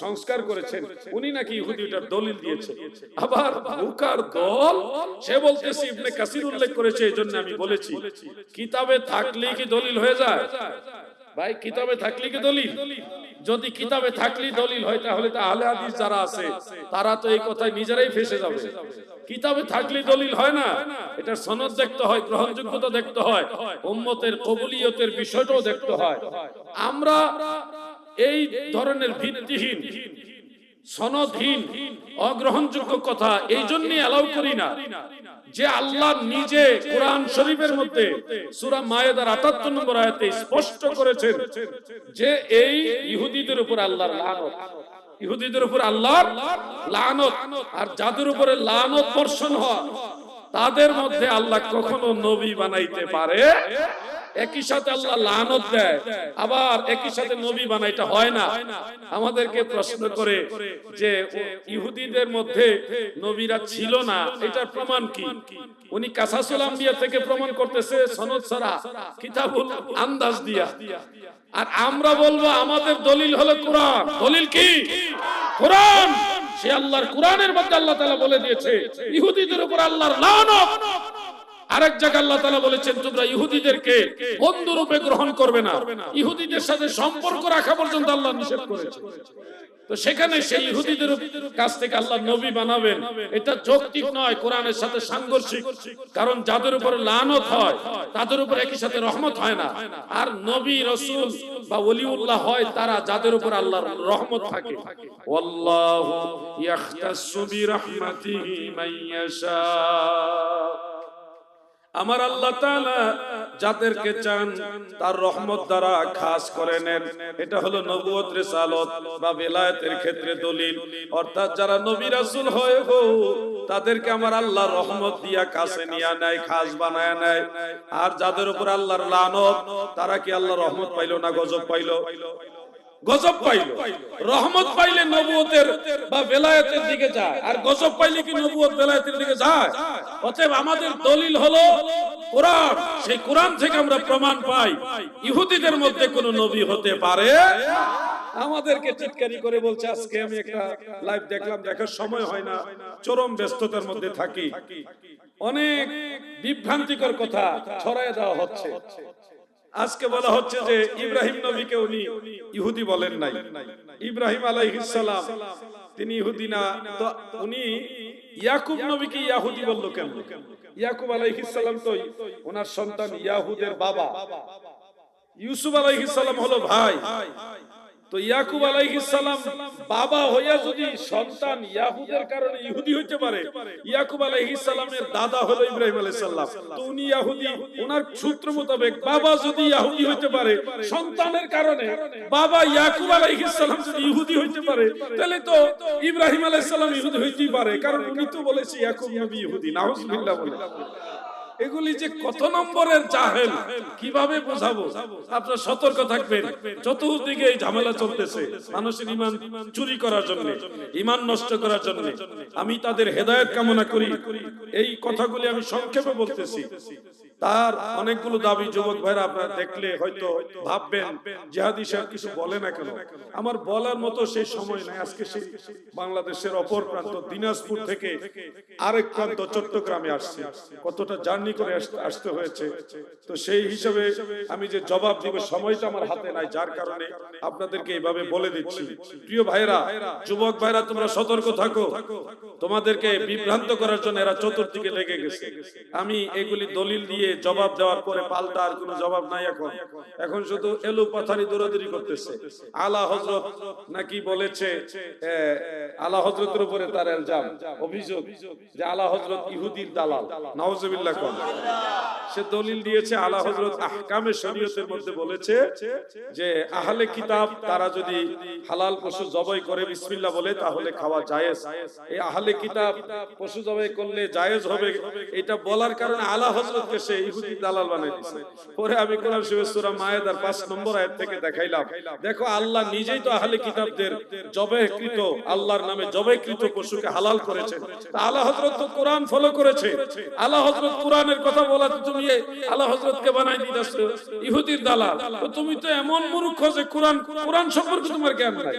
সংস্কার করেছেন, উনি নাকি ইহুদি, ওটার দলিল দিয়েছে। আবার বুকার দল সে বলতেছে ইবনে কাসির উল্লেখ করেছে, এজন্য আমি বলেছি কিতাবে থাকলেই কি দলিল হয়ে যায়? ভাই কিতাবে থাকলে কি দলিল? যদি কিতাবে থাকলেই দলিল হয় তাহলে তো আহলে হাদিস যারা আছে তারা তো এই কথায় নিজেরাই ফেসে যাবে। কিতাবে থাকলেই দলিল হয় না, এটা সনদ দেখতে হয়, গ্রহণযোগ্যতা দেখতে হয়, উম্মতের কবুলিয়তের বিষয়টাও দেখতে হয়। আমরা এই ধরনের ভিত্তিহীন, সনদহীন, অগ্রহণযোগ্য কথা এই জন্য এলাও করি না যে আল্লাহ নিজে কোরআন শরীফের মধ্যে সূরা মায়েদার ৭৮ নম্বর আয়াতে স্পষ্ট করেছেন যে এই ইহুদিদের উপর আল্লাহর লানত, ইহুদিদের উপর আল্লাহর লানত। আর যাদের উপরে লানত বর্ষণ হয় তাদের মধ্যে আল্লাহ কখনো নবী বানাইতে পারে, একই সাথে আল্লাহ লানত দেয়, আবার একই সাথে নবী বানাইতে হয় না। আমাদেরকে প্রশ্ন করে যে ইহুদিদের মধ্যে নবীরা ছিল না, এটার প্রমাণ কি? উনি কাসাসুল আম্বিয়া থেকে প্রমাণ করতেছে সনদ ছাড়া, কিতাবুল আন্দাজ দিয়া। আর আমরা বলবো আমাদের দলিল হলো কোরআন। দলিল কি? কোরআন। সে আল্লাহর কোরআনের মধ্যে আল্লাহ তাআলা বলে দিয়েছে ইহুদিদের উপর আল্লাহর লানত। আরেক জায়গায় আল্লাহ তাআলা বলেছেন তোমরা ইহুদিদেরকে বন্ধু রূপে গ্রহণ করবে না, ইহুদিদের সাথে সম্পর্ক রাখা পর্যন্ত আল্লাহ নিষেধ করেছে। তো সেখানে সেই ইহুদিদের কাছ থেকে আল্লাহ নবী বানাবেন, এটা যৌক্তিক নয়, কোরআনের সাথে সাংঘর্ষিক। কারণ যাদের উপরে লানত হয় তাদের উপর একই সাথে রহমত হয় না। আর নবী রাসূল বা ওলিউল্লাহ হয় তারা যাদের উপর আল্লাহর রহমত থাকে। ওয়াল্লাহু ইয়াখতাসসু বিরাহমাতিহি মাইয়াশা। আমার আল্লাহ তাআলা যাদেরকে চান তার রহমত দ্বারা খাস করে নেন। এটা হলো নবুয়ত, রিসালাত বা বেলায়েতের ক্ষেত্রে দলিল। অর্থাৎ যারা নবী রাসূল হয়ে গো তাদেরকে আমার আল্লাহ রহমত দিয়া কাছে নিয়ে নেয়, খাস বানায় নেয়। আর যাদের উপর আল্লাহর লানত তারা কি আল্লাহর রহমত পাইলো না গজব পাইলো? গজব পাইলো। রহমত পাইলে নবুয়তের বা বেলায়েতের দিকে যায়, আর গজব পাইলে কি নবুয়ত বেলায়েতের দিকে যায়? অতএব আমাদের দলিল হলো কোরআন। সেই কোরআন থেকে আমরা প্রমাণ পাই ইহুদিদের মধ্যে কোনো নবী হতে পারে। আমাদেরকে চিৎকারি করে বলছে, আজকে আমি একটা লাইভ দেখলাম, দেখার সময় হয় না, চরম ব্যস্ততার মধ্যে থাকি, অনেক বিভ্রান্তিকর কথা ছড়ায় দেওয়া হচ্ছে। আজকে বলা হচ্ছে যে ইব্রাহিম নবীকে উনি ইহুদি বলেন নাই, ইব্রাহিম আলাইহিস সালাম তিনি ইহুদি না, তো উনি ইয়াকুব নবীকে ইহুদি বলল কেন? ইয়াকুব আলাইহিস সালাম তো ওনার সন্তান ইয়াহুদের বাবা, ইউসুফ আলাইহিস সালাম হলো ভাই। তো ইয়াকুব আলাইহিস সালাম বাবা হইয়া যদি সন্তান ইয়াহুদের কারণে ইহুদি হইতে পারে, ইয়াকুব আলাইহিস সালামের দাদা হলো ইব্রাহিম আলাইহিস সালাম, তো উনি ইহুদি। ওনার সূত্র মোতাবেক বাবা যদি ইহুদি হইতে পারে সন্তানের কারণে, বাবা ইয়াকুব আলাইহিস সালাম যদি ইহুদি হইতে পারে, তাহলে তো ইব্রাহিম আলাইহিস সালাম ইহুদি হইতেই পারে, কারণ উনি তো বলেছে ইয়াকুব নবী ইহুদি। নাউজুবিল্লাহ বলে। এগুলি যে কত নম্বরের জাহেল, কিভাবে বোঝাবো? আপনারা সতর্ক থাকবেন। চতুর্দিকে এই ঝামেলা চলতেছে মানুষের ঈমান চুরি করার জন্য, ঈমান নষ্ট করার জন্য। আমি তাদের হেদায়েত কামনা করি। এই কথাগুলি আমি সংক্ষেপে বলতেছি। তার অনেকগুলো দাবি। যুবক ভাইরা আপনারা দেখলে হয়তো ভাববেন জিহাদি সাহেব কিছু বলে না কেন। আমার বলার মতো সেই সময় নাই। আজকে সেই বাংলাদেশের অপর প্রান্ত দিনাজপুর থেকে আরেক প্রান্ত চট্টগ্রামে আসছে, কতটা জার্নি করে আসতে হয়েছে। তো সেই হিসাবে আমি যে জবাব দিব সময়টা আমার হাতে নাই, যার কারণে আপনাদেরকে এইভাবে বলে দিচ্ছি। প্রিয় ভাইরা, যুবক ভাইরা, তোমরা সতর্ক থাকো। তোমাদেরকে বিভ্রান্ত করার জন্য এরা চতুর্দিকে লেগে গেছে। আমি এগুলি দলিল দিয়ে জবাব দেওয়ার পরে পাল্টা আর কোনো জবাব নাই। এখন শুধু এলু পাথারি দৌড়াদৌড়ি করতেছে। আলা হযরত নাকি বলেছে, আলা হযরতের উপরে তার ইলজাম, অভিযোগ যে আলা হযরত ইহুদির দালাল। নাউজুবিল্লাহ। সে দলিল দিয়েছে আলা হযরত আহকামে শরীয়তের মধ্যে বলেছে যে আহলে কিতাব তারা যদি হালাল পশু জবাই করে বিসমিল্লাহ বলে তাহলে খাওয়া জায়েজ। এই আহলে কিতাব পশু জবাই করলে জায়েজ হবে, এটা বলার কারণে আলা হযরতকে সে ইহুদি দালাল বানাই দিয়েছে। পরে আমি কোরআন শরীফের সূরা মায়েদার 5 নম্বর আয়াত থেকে দেখাইলাম, দেখো আল্লাহ নিজেই তো আহলে কিতাবদের জবাইকৃত, আল্লাহর নামে জবাইকৃত পশুকে হালাল করেছেন। তা আলা হযরত তো কোরআন ফলো করেছে। আলা হযরত কোরআনের কথা বলাতে তুমি আলা হযরতকে বানাই দিতেছো ইহুদির দালাল। তো তুমি তো এমন মূর্খ যে কোরআন সম্পর্কে তোমার জ্ঞান নাই।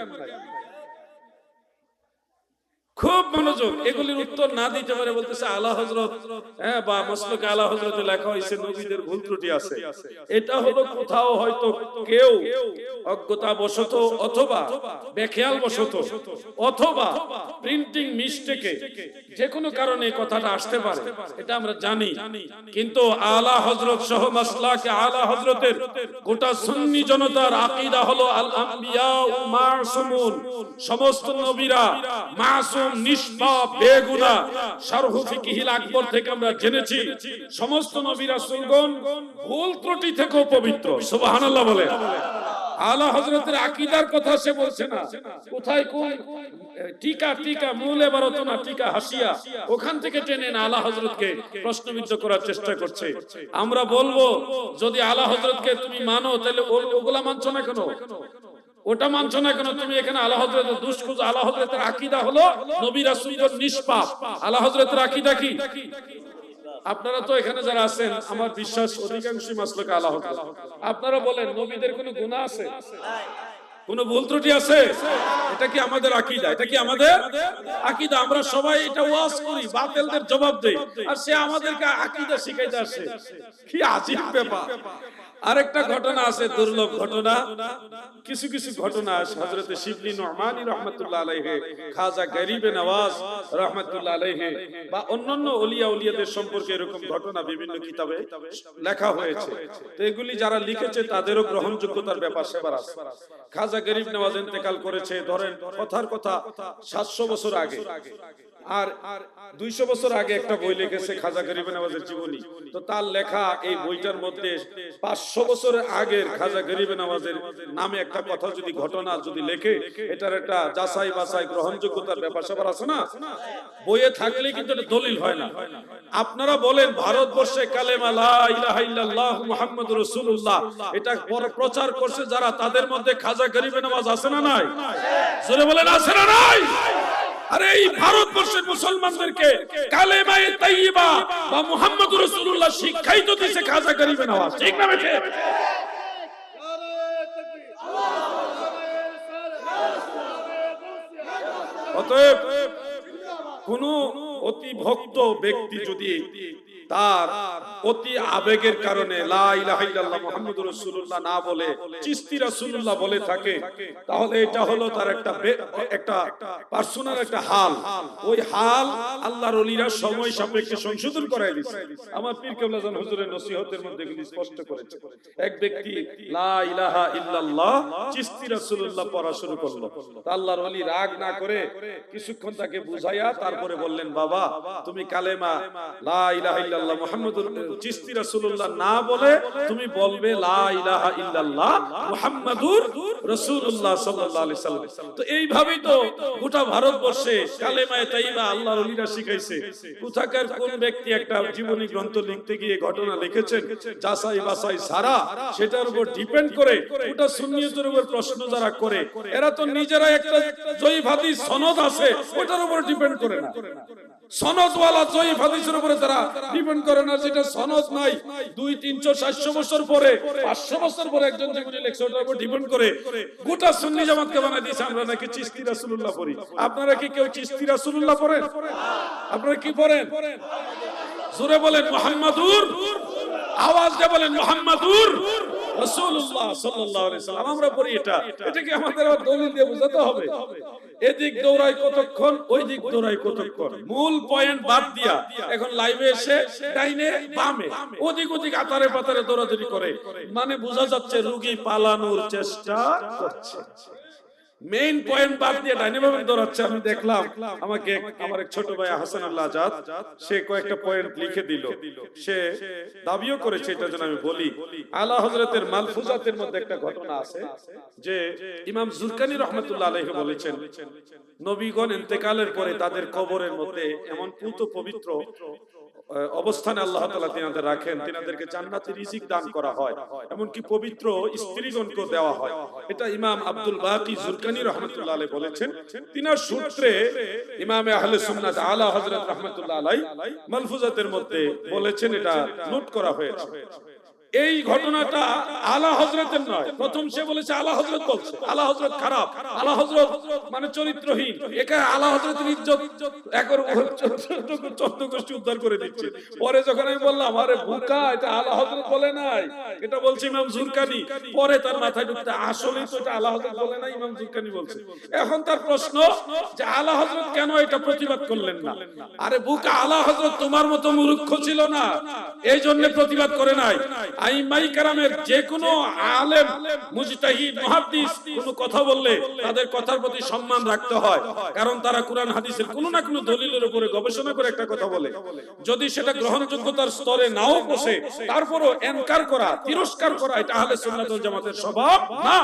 খুব মনোযোগ, এগুলির উত্তর না দিতে পারে বলতেছে আলা হযরত, বা মাসলুকে আলা হযরতে লেখা হয়েছে নবীদের ভুল ত্রুটি আছে। এটা হলো কোথাও হয়তো কেউ অজ্ঞতা বশত অথবা বেখেয়াল বশত অথবা প্রিন্টিং মিস্টেকে যে কোনো কারণে এই কথাটা আসতে পারে, এটা আমরা জানি। কিন্তু আলা হযরত সহ মাসলাকে আলা হযরতের গোটা সুন্নি জনতার আকীদা হলো আল আম্বিয়া মাসুমুন, সমস্ত নবীরা মাসুম, নিষ্পাপ, বেগুনাহ। শারহু ফিকহিল আকবর থেকে আমরা জেনেছি সমস্ত নবী রাসূলগণ ভুল ত্রুটি থেকেও পবিত্র। সুবহানাল্লাহ বলে। আলা হযরতের আকীদার কথা সে বলছে না, কোথায় কোন টিকা মূল এবারত না টিকা হাসিয়া ওখান থেকে টেনে না আলা হযরতকে প্রশ্নবিদ্ধ করার চেষ্টা করছে। আমরা বলবো যদি আলা হযরতকে তুমি মানো তাহলে ওগুলা মানছো না কেন, ওটা মানছো না কেন? তুমি এখানে আলা হযরতের দুষ্কুজ, আলা হযরতের আকীদা হলো নবী রাসূলগণ নিষ্পাপ। আলা হযরতের আকীদা কি? আপনারা তো এখানে যারা আছেন আমার বিশ্বাস অধিকাংশই মাসলুক আলা হযরত। আপনারা বলেন নবীদের কোনো গুনাহ আছে? কোন ভুল ত্রুটি আছে? এটা কি আমাদের আকীদা? এটা কি আমাদের আকীদা? আমরা সবাই এটা ওয়াজ করি, বাতিলদের জবাব দেই, আর সে আমাদেরকে আকীদা শিখাইতে আসে। কি আজীব ব্যাপার। আরেকটা ঘটনা আছে, দুর্লভ ঘটনা। কিছু ঘটনা আছে হযরত শিবলি নুমানী রাহমাতুল্লাহ আলাইহি, খাজা গরিবে নওয়াজ রাহমাতুল্লাহ আলাইহি বা অন্যান্য ওলিয়া উলিয়াদের সম্পর্কে এরকম ঘটনা বিভিন্ন কিতাবে লেখা হয়েছে। তো এগুলি যারা লিখেছে তাদেরও গ্রহণযোগ্যতার ব্যাপার সেবার আছে। খাজা গরিব নওয়াজ ইন্তেকাল করেছে ধরেন কথার কথা 700 বছর আগে, আর 200 বছর আগে একটা বই লিখেছে খাজা গরিবে নওয়াজের জীবনী। তো তার লেখা এই বইটার মধ্যে 500 বছরের আগের খাজা গরিবে নওয়াজের নামে একটা কথা যদি ঘটনা যদি লেখে, এটার একটা যাচাই বাছাই গ্রহণযোগ্যতার ব্যাপার স্যাপার আছে না? বইয়ে থাকলে কিন্তু এটা দলিল হয় না। আপনারা বলেন ভারতবর্ষে কালেমা লা ইলাহা ইল্লাল্লাহ মুহাম্মাদুর রাসূলুল্লাহ এটা প্রচার করছে যারা, তাদের মধ্যে খাজা গরিবে নওয়াজ আছে না নাই? জোরে বলেন আছে না নাই? আরে এই ভারতবর্ষের মুসলমানদেরকে কালেমায়ে তাইয়্যিবা বা মুহাম্মাদুর রাসূলুল্লাহ শিক্ষাই তো দিয়েছে খাজা গরিবে নওয়াজ, ঠিক না বেঠে? অতএব কোন অতি ভক্ত ব্যক্তি যদি তার অতি আবেগের কারণে লা ইলাহা ইল্লাল্লাহ মুহাম্মাদুর রাসূলুল্লাহ না বলে চিশতি রাসূলুল্লাহ বলে থাকে, তাহলে এটা হলো তার একটা পার্সোনাল একটা হাল। ওই হাল আল্লাহর ওলিরা সময় সাপেক্ষে সংশোধন করায় দিয়েছে। আমার পীর কেবলা জান হুজুরের নসিহতের মধ্যে এগুলি স্পষ্ট করেছে। এক ব্যক্তি লা ইলাহা ইল্লাল্লাহ চিশতি রাসূলুল্লাহ পড়া শুরু করলো, তা আল্লাহর ওলি রাগ না করে কিছুক্ষণ তাকে বুঝাইয়া তারপরে বললেন, বাবা তুমি কালেমা লা ইলাহা ইল্লাল্লাহ মুহাম্মাদুর চিশতি রাসূলুল্লাহ না বলে তুমি বলবে লা ইলাহা ইল্লাল্লাহ মুহাম্মাদুর রাসূলুল্লাহ সাল্লাল্লাহু আলাইহি সাল্লাম। তো এইভাবেই তো গোটা ভারতবর্ষে কালেমায়ে তাইয়্যিবা আল্লাহর ওলিরা শিখাইছে। কোথাকার কোন ব্যক্তি একটা জীবনী গ্রন্থ লিখতে গিয়ে ঘটনা লিখেছেন, যাচাই বাছাই ছাড়া সেটার উপর ডিপেন্ড করে গোটা সুন্নিয়তের উপর প্রশ্ন যারা করে, এরা তো নিজেরা একটা জয়ীফ হাদিস সনদ আছে ওটার উপর ডিপেন্ড করে না। সনদওয়ালা জয়ীফ হাদিসের উপরে তারা ডিপেন্ড করে না, যেটা সনদ নাই 200, 300, 700 বছর পরে, 500 বছর পরে একজন যেগুলি লেখছে ওটার উপর ডিপেন্ড করে গোটা সুন্নি জামাতকে বানাই দিয়েছে আমরা নাকি চিশতি রাসূলুল্লাহ পড়ি। আপনারা কি কেউ চিশতি রাসূলুল্লাহ পড়েন? আপনারা কি পড়েন? জোরে বলেন মুহাম্মাদুর, আওয়াজ দিয়ে বলেন মুহাম্মাদুর রাসূলুল্লাহ সাল্লাল্লাহু আলাইহি সাল্লাম। আমরা পড়ি এটা। এটা কি আমাদের দলিল দিয়ে বোঝাতে হবে? এদিক দৌড়াই কতক্ষণ, ওই দিক দৌড়াই কতক্ষণ, মূল পয়েন্ট বাদ দিয়া এখন লাইভে এসে ডাইনে বামে ওদিক ওদিক আতারে পাতারে দৌড়াদৌড়ি করে, মানে বোঝা যাচ্ছে রোগী পালানোর চেষ্টা করছে। মেইন পয়েন্ট বাদ দিয়ে ডাইনে বামে দৌড়াচ্ছে। আমি দেখলাম আমাকে আমার এক ছোট ভাই হাসান আল্লাহ আজাদ, সে কয়েকটা পয়েন্ট লিখে দিল, সে দাবিও করেছে এটা যেন আমি বলি। আলা হযরতের মালফুজাতের মধ্যে একটা ঘটনা আছে যে ইমাম জুরকানি রাহমাতুল্লাহ আলাইহি বলেছেন, নবীগণ ইন্তেকালের পরে তাদের কবরের মধ্যে এমন পুত পবিত্র অবস্থানে আল্লাহ তাআলা তিনাদের রাখেন, তিনাদেরকে জান্নাতি রিজিক দান করা হয়, এমনকি পবিত্র স্ত্রীগণকে দেওয়া হয়। এটা ইমাম আব্দুল বাকি জুরকানি রাহমাতুল্লাহ আলাইহি বলেছেন। তিনার সূত্রে ইমামে আহলে সুন্নাত আলা হযরত রাহমাতুল্লাহ আলাইহি মালফুজাতের মধ্যে বলেছেন, এটা নোট করা হয়েছে। এই ঘটনাটা আলা হযরতের নয়, প্রথম সে বলেছে আলা হযরত বলছে, আলা হযরত খারাপ, আলা হযরত মানে চরিত্রহীন, একা আলা হযরতের ইজ্জত একর 14 গোষ্ঠী উদ্ধার করে দিচ্ছে। পরে যখন আমি বললাম আরে বোকা, এটা আলা হযরত বলে নাই, এটা বলছে ইমাম জুরকানি, পরে তার মাথায় ঢুকতে আসলেই তো এটা আলা হযরত বলে নাই, ইমাম জুরকানি বলছে। এখন তার প্রশ্ন যে আলা হযরত কেন এটা প্রতিবাদ করলেন না? আরে বোকা, আলা হযরত তোমার মতো মূর্খ ছিল না, এই জন্য প্রতিবাদ করে নাই। আইমাই কেরামের যে কোনো আলেম, মুজতাহিদ, মুহাদ্দিস কোনো কথা বললে তাদের কথার প্রতি সম্মান রাখতে হয়, কারণ তারা কুরআন হাদিসের কোনো না কোনো দলিলের উপরে গবেষণা করে একটা কথা বলে। যদি সেটা গ্রহণযোগ্যতার স্তরে নাও পৌঁছে, তারপরও ইনকার করা, তিরস্কার করা, এটা আহলে সুন্নাত ওয়াল জামাতের স্বভাব না।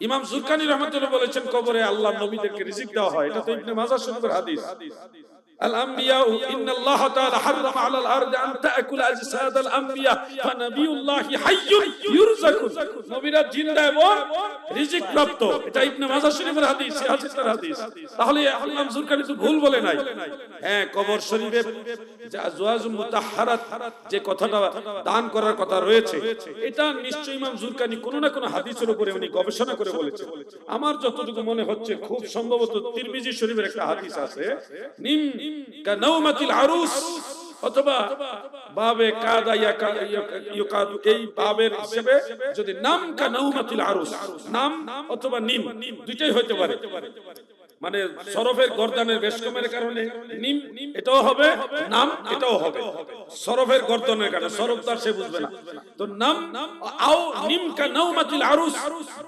ইমাম জুরকানি রাহমাতুল্লাহ বলেছেন কবরে আল্লাহ নবীদেরকে রিজিক দেওয়া হয়, এটা তো ইবনে মাজাহ শরীফের হাদিস। الأنبياء إن الله تعالى حرم على الأرض أن تأكل أجساد الأنبياء فنبي الله حي يرزق। নবীরা জিন্দা এবং রিজিক প্রাপ্ত, এটা ইবনে মাজাহ শরীফের হাদিস, হাদিসের হাদিস। তাহলে ইমাম জুরকানি তো ভুল বলে নাই। হ্যাঁ, কবর শরীফে আজওয়াজুল মুতাহহারাত যে কথাটা দান করার কথা রয়েছে, এটা নিশ্চয়ই ইমাম জুরকানি কোনো না কোনো হাদিসের উপরে উনি গবেষণা করে বলেছেন। আমার যতটুকু মনে হচ্ছে খুব সম্ভবত তিরমিজি শরীফের একটা হাদিস আছে, নিম কানাউমাতিল আরুস অথবা বাবে কাদা ইয়াকাদু, এই বাবের হিসেবে যদি নাম কানাউমাতিল আরুস, নাম অথবা নিম দুইটাই হতে পারে, মানে সরফের গর্দানের বেশকমের কারণে নিম এটাও হবে, নাম এটাও হবে। সরফের গর্দনের কারণে সরফদার সে বুঝবে না, তো নাম আও নিম কানাউমাতিল আরুস,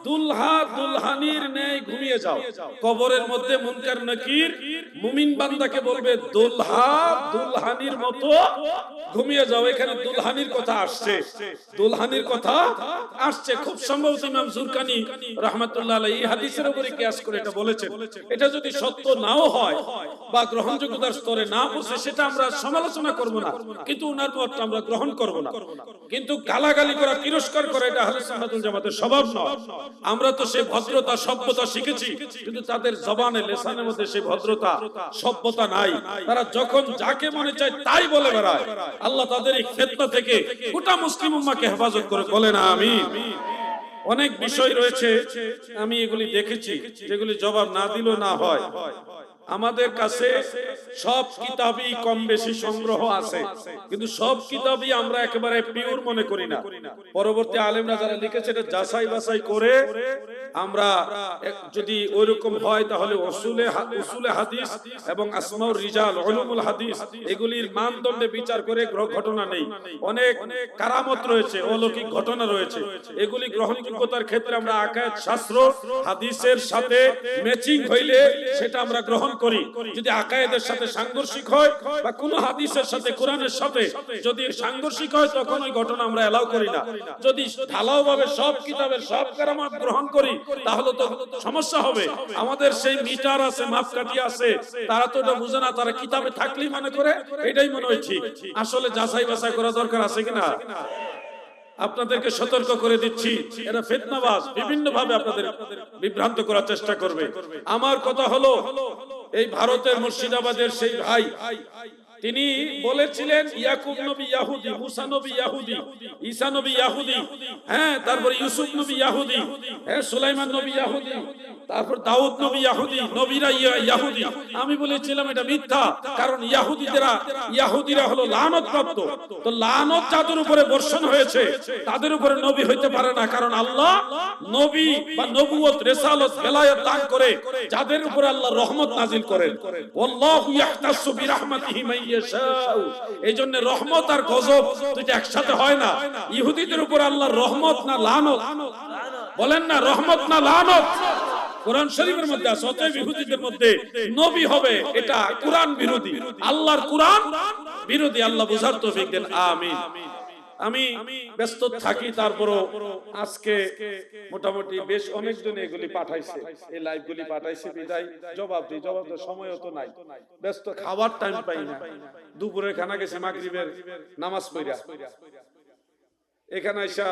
দুলহা দুলহানির ন্যায় ঘুমিয়ে যাও। কবরের মধ্যে মুনকার নাকির মুমিন বান্দাকে বলবে দুলহা দুলহানির মতো ঘুমিয়ে যাও। এখানে দুলহানির কথা আসছে, দুলহানির কথা আসছে। খুব সম্ভবত ইমাম জুরকানি রাহমাতুল্লাহ আলাইহি এই হাদিসের উপরে কিয়াস করে এটা বলেছেন। এটা যদি সত্য নাও হয় বা গ্রহণযোগ্যতার স্তরে না পৌঁছে, সেটা আমরা সমালোচনা করব না, কিন্তু ওনার মতটা আমরা গ্রহণ করব না। কিন্তু গালাগালি করা, তিরস্কার করা, এটা আহলে সুন্নাত ওয়াল জামাতের স্বভাব নয়। আমরা তো সেই ভদ্রতা সভ্যতা শিখেছি, কিন্তু তাদের জবানে লেসানের মধ্যে সেই ভদ্রতা সভ্যতা নাই। তারা যখন যাকে মনে চায় তাই বলে বেড়ায়। আল্লাহ তাদের এই ফিতনা থেকে গোটা মুসলিম উম্মাহকে হেফাজত করে, বলেন আমিন। অনেক বিষয় রয়েছে আমি এগুলি দেখেছি যেগুলি জবাব না দিলেও না হয়। আমাদের কাছে সব কিতাবই কম বেশি সংগ্রহ আছে, কিন্তু সব কিতাবই আমরা একেবারে পিওর মনে করি না। পরবর্তী আলেমরা যারা লিখেছে এটা যাচাই বাছাই করে আমরা যদি ওইরকম হয় তাহলে উসুলে হাদিস এবং আসমাউর রিজাল, উলুমুল হাদিস এগুলির মানদণ্ডে বিচার করে ঘটনা নেই। অনেক কারামত রয়েছে, অলৌকিক ঘটনা রয়েছে, এগুলি গ্রহণযোগ্যতার ক্ষেত্রে আমরা আকায়েদ শাস্ত্র হাদিসের সাথে ম্যাচিং হইলে সেটা আমরা গ্রহণ করি। যদি আকায়েদের সাথে সাংঘর্ষিক হয় বা কোন হাদিসের সাথে কোরআনের সাথে যদি সাংঘর্ষিক হয়, তখন ওই ঘটনা আমরা এলাও করি না। যদি ঢালাও ভাবে সব কিতাবের সব কারামত গ্রহণ করি তাহলে তো সমস্যা হবে। আমাদের সেই মিটার আছে, মাপকাঠি আছে, তারা তো এটা বুঝে না, তারা কিতাবে থাকলেই মনে করে এটাই মনে হয় ঠিক। আসলে যাচাই বাছাই করা দরকার আছে কিনা আপনাদেরকে সতর্ক করে দিচ্ছি। এরা ফিতনাবাজ, বিভিন্ন ভাবে আপনাদের বিভ্রান্ত করার চেষ্টা করবে। আমার কথা হলো, এই ভারতের মুর্শিদাবাদের সেই ভাই তিনি বলেছিলেন ইয়াকুব নবী ইহুদি, মুসা নবী ইহুদি, ঈসা নবী ইহুদি, হ্যাঁ, তারপর ইউসুফ নবী ইহুদি, হ্যাঁ, সুলাইমান নবী ইহুদি, তারপর দাউদ নবী ইহুদি, নবীরা ইহুদি। আমি বলেছিলাম এটা মিথ্যা, কারণ ইহুদিরা হলো লানত প্রাপ্ত। তো লানত যাদের উপরে বর্ষণ হয়েছে তাদের উপরে নবী হইতে পারে না, কারণ আল্লাহ নবী বা নবুয়ত, রিসালাত, বেলায়েত দান করে যাদের উপরে আল্লাহ রহমত নাজিল করেন। ওয়াল্লাহু ইয়াহতাসু বিরাহমাতিহি মান ইয়াশাউ। এইজন্য রহমত আর গজব দুটো একসাথে হয় না। ইহুদিদের উপর আল্লাহর রহমত না লানত? বলেন না, রহমত না লানত? কোরআন শরীফের মধ্যে আছে। অতএব ইহুদিদের মধ্যে নবী হবে এটা কোরআন বিরোধী, আল্লাহর কোরআন বিরোধী। আল্লাহ বুঝার তৌফিক দেন, আমিন। আমি ব্যস্ত থাকি, তারপরও আজকে মোটামুটি বেশ অনেকজন এগুলি পাঠাইছে, এই লাইভগুলি পাঠাইছে, বিদায় জবাব দিই। জবাব দেওয়ার সময় তো নাই, ব্যস্ত, খাবার টাইম পাই না। দুপুরের খানা গেছে মাগরিবের নামাজ পড়া, এখানে আইসা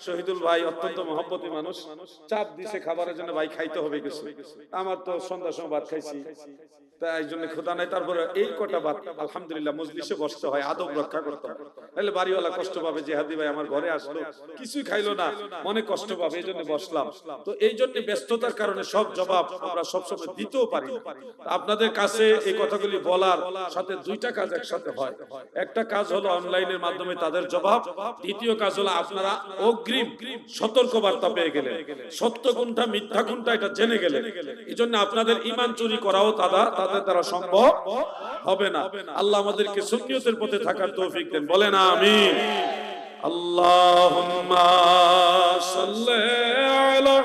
শহীদুল ভাই অত্যন্ত মহব্বতী মানুষ, চাপ দিছে খাবারের জন্য, ভাই খাইতে হবে কিছু। আমার তো সন্ধ্যার সময় ভাত খাইছি, তাই জন্য ক্ষুধা নাই। তারপরে এই কটা ভাত আলহামদুলিল্লাহ মজলিসে বসতে হয়, আদব রক্ষা করতে হয়, তাহলে বাড়িওয়ালা কষ্ট পাবে। জিহাদি ভাই আমার ঘরে আসলো, কিছুই খাইলো না, মনে কষ্ট পাবে, এই জন্য বসলাম। তো এই জন্য ব্যস্ততার কারণে সব জবাব আমরা সবসময় দিতেও পারি। আপনাদের কাছে এই কথাগুলি বলার সাথে দুইটা কাজ একসাথে হয়। একটা কাজ হলো অনলাইনের মাধ্যমে তাদের জবাব, দ্বিতীয় কাজ হলো আপনারা অগ্রিম সতর্কবার্তা পেয়ে গেলেন, সত্য কোনটা মিথ্যা কোনটা এটা জেনে গেলেন। এই জন্য আপনাদের ঈমান চুরি করাও তাদের দ্বারা সম্ভব হবে না। আল্লাহ আমাদেরকে সুন্নিয়তের পথে থাকার তৌফিক দেন, বলেন আমিন। আল্লাহুম্মা সাল্লি আলা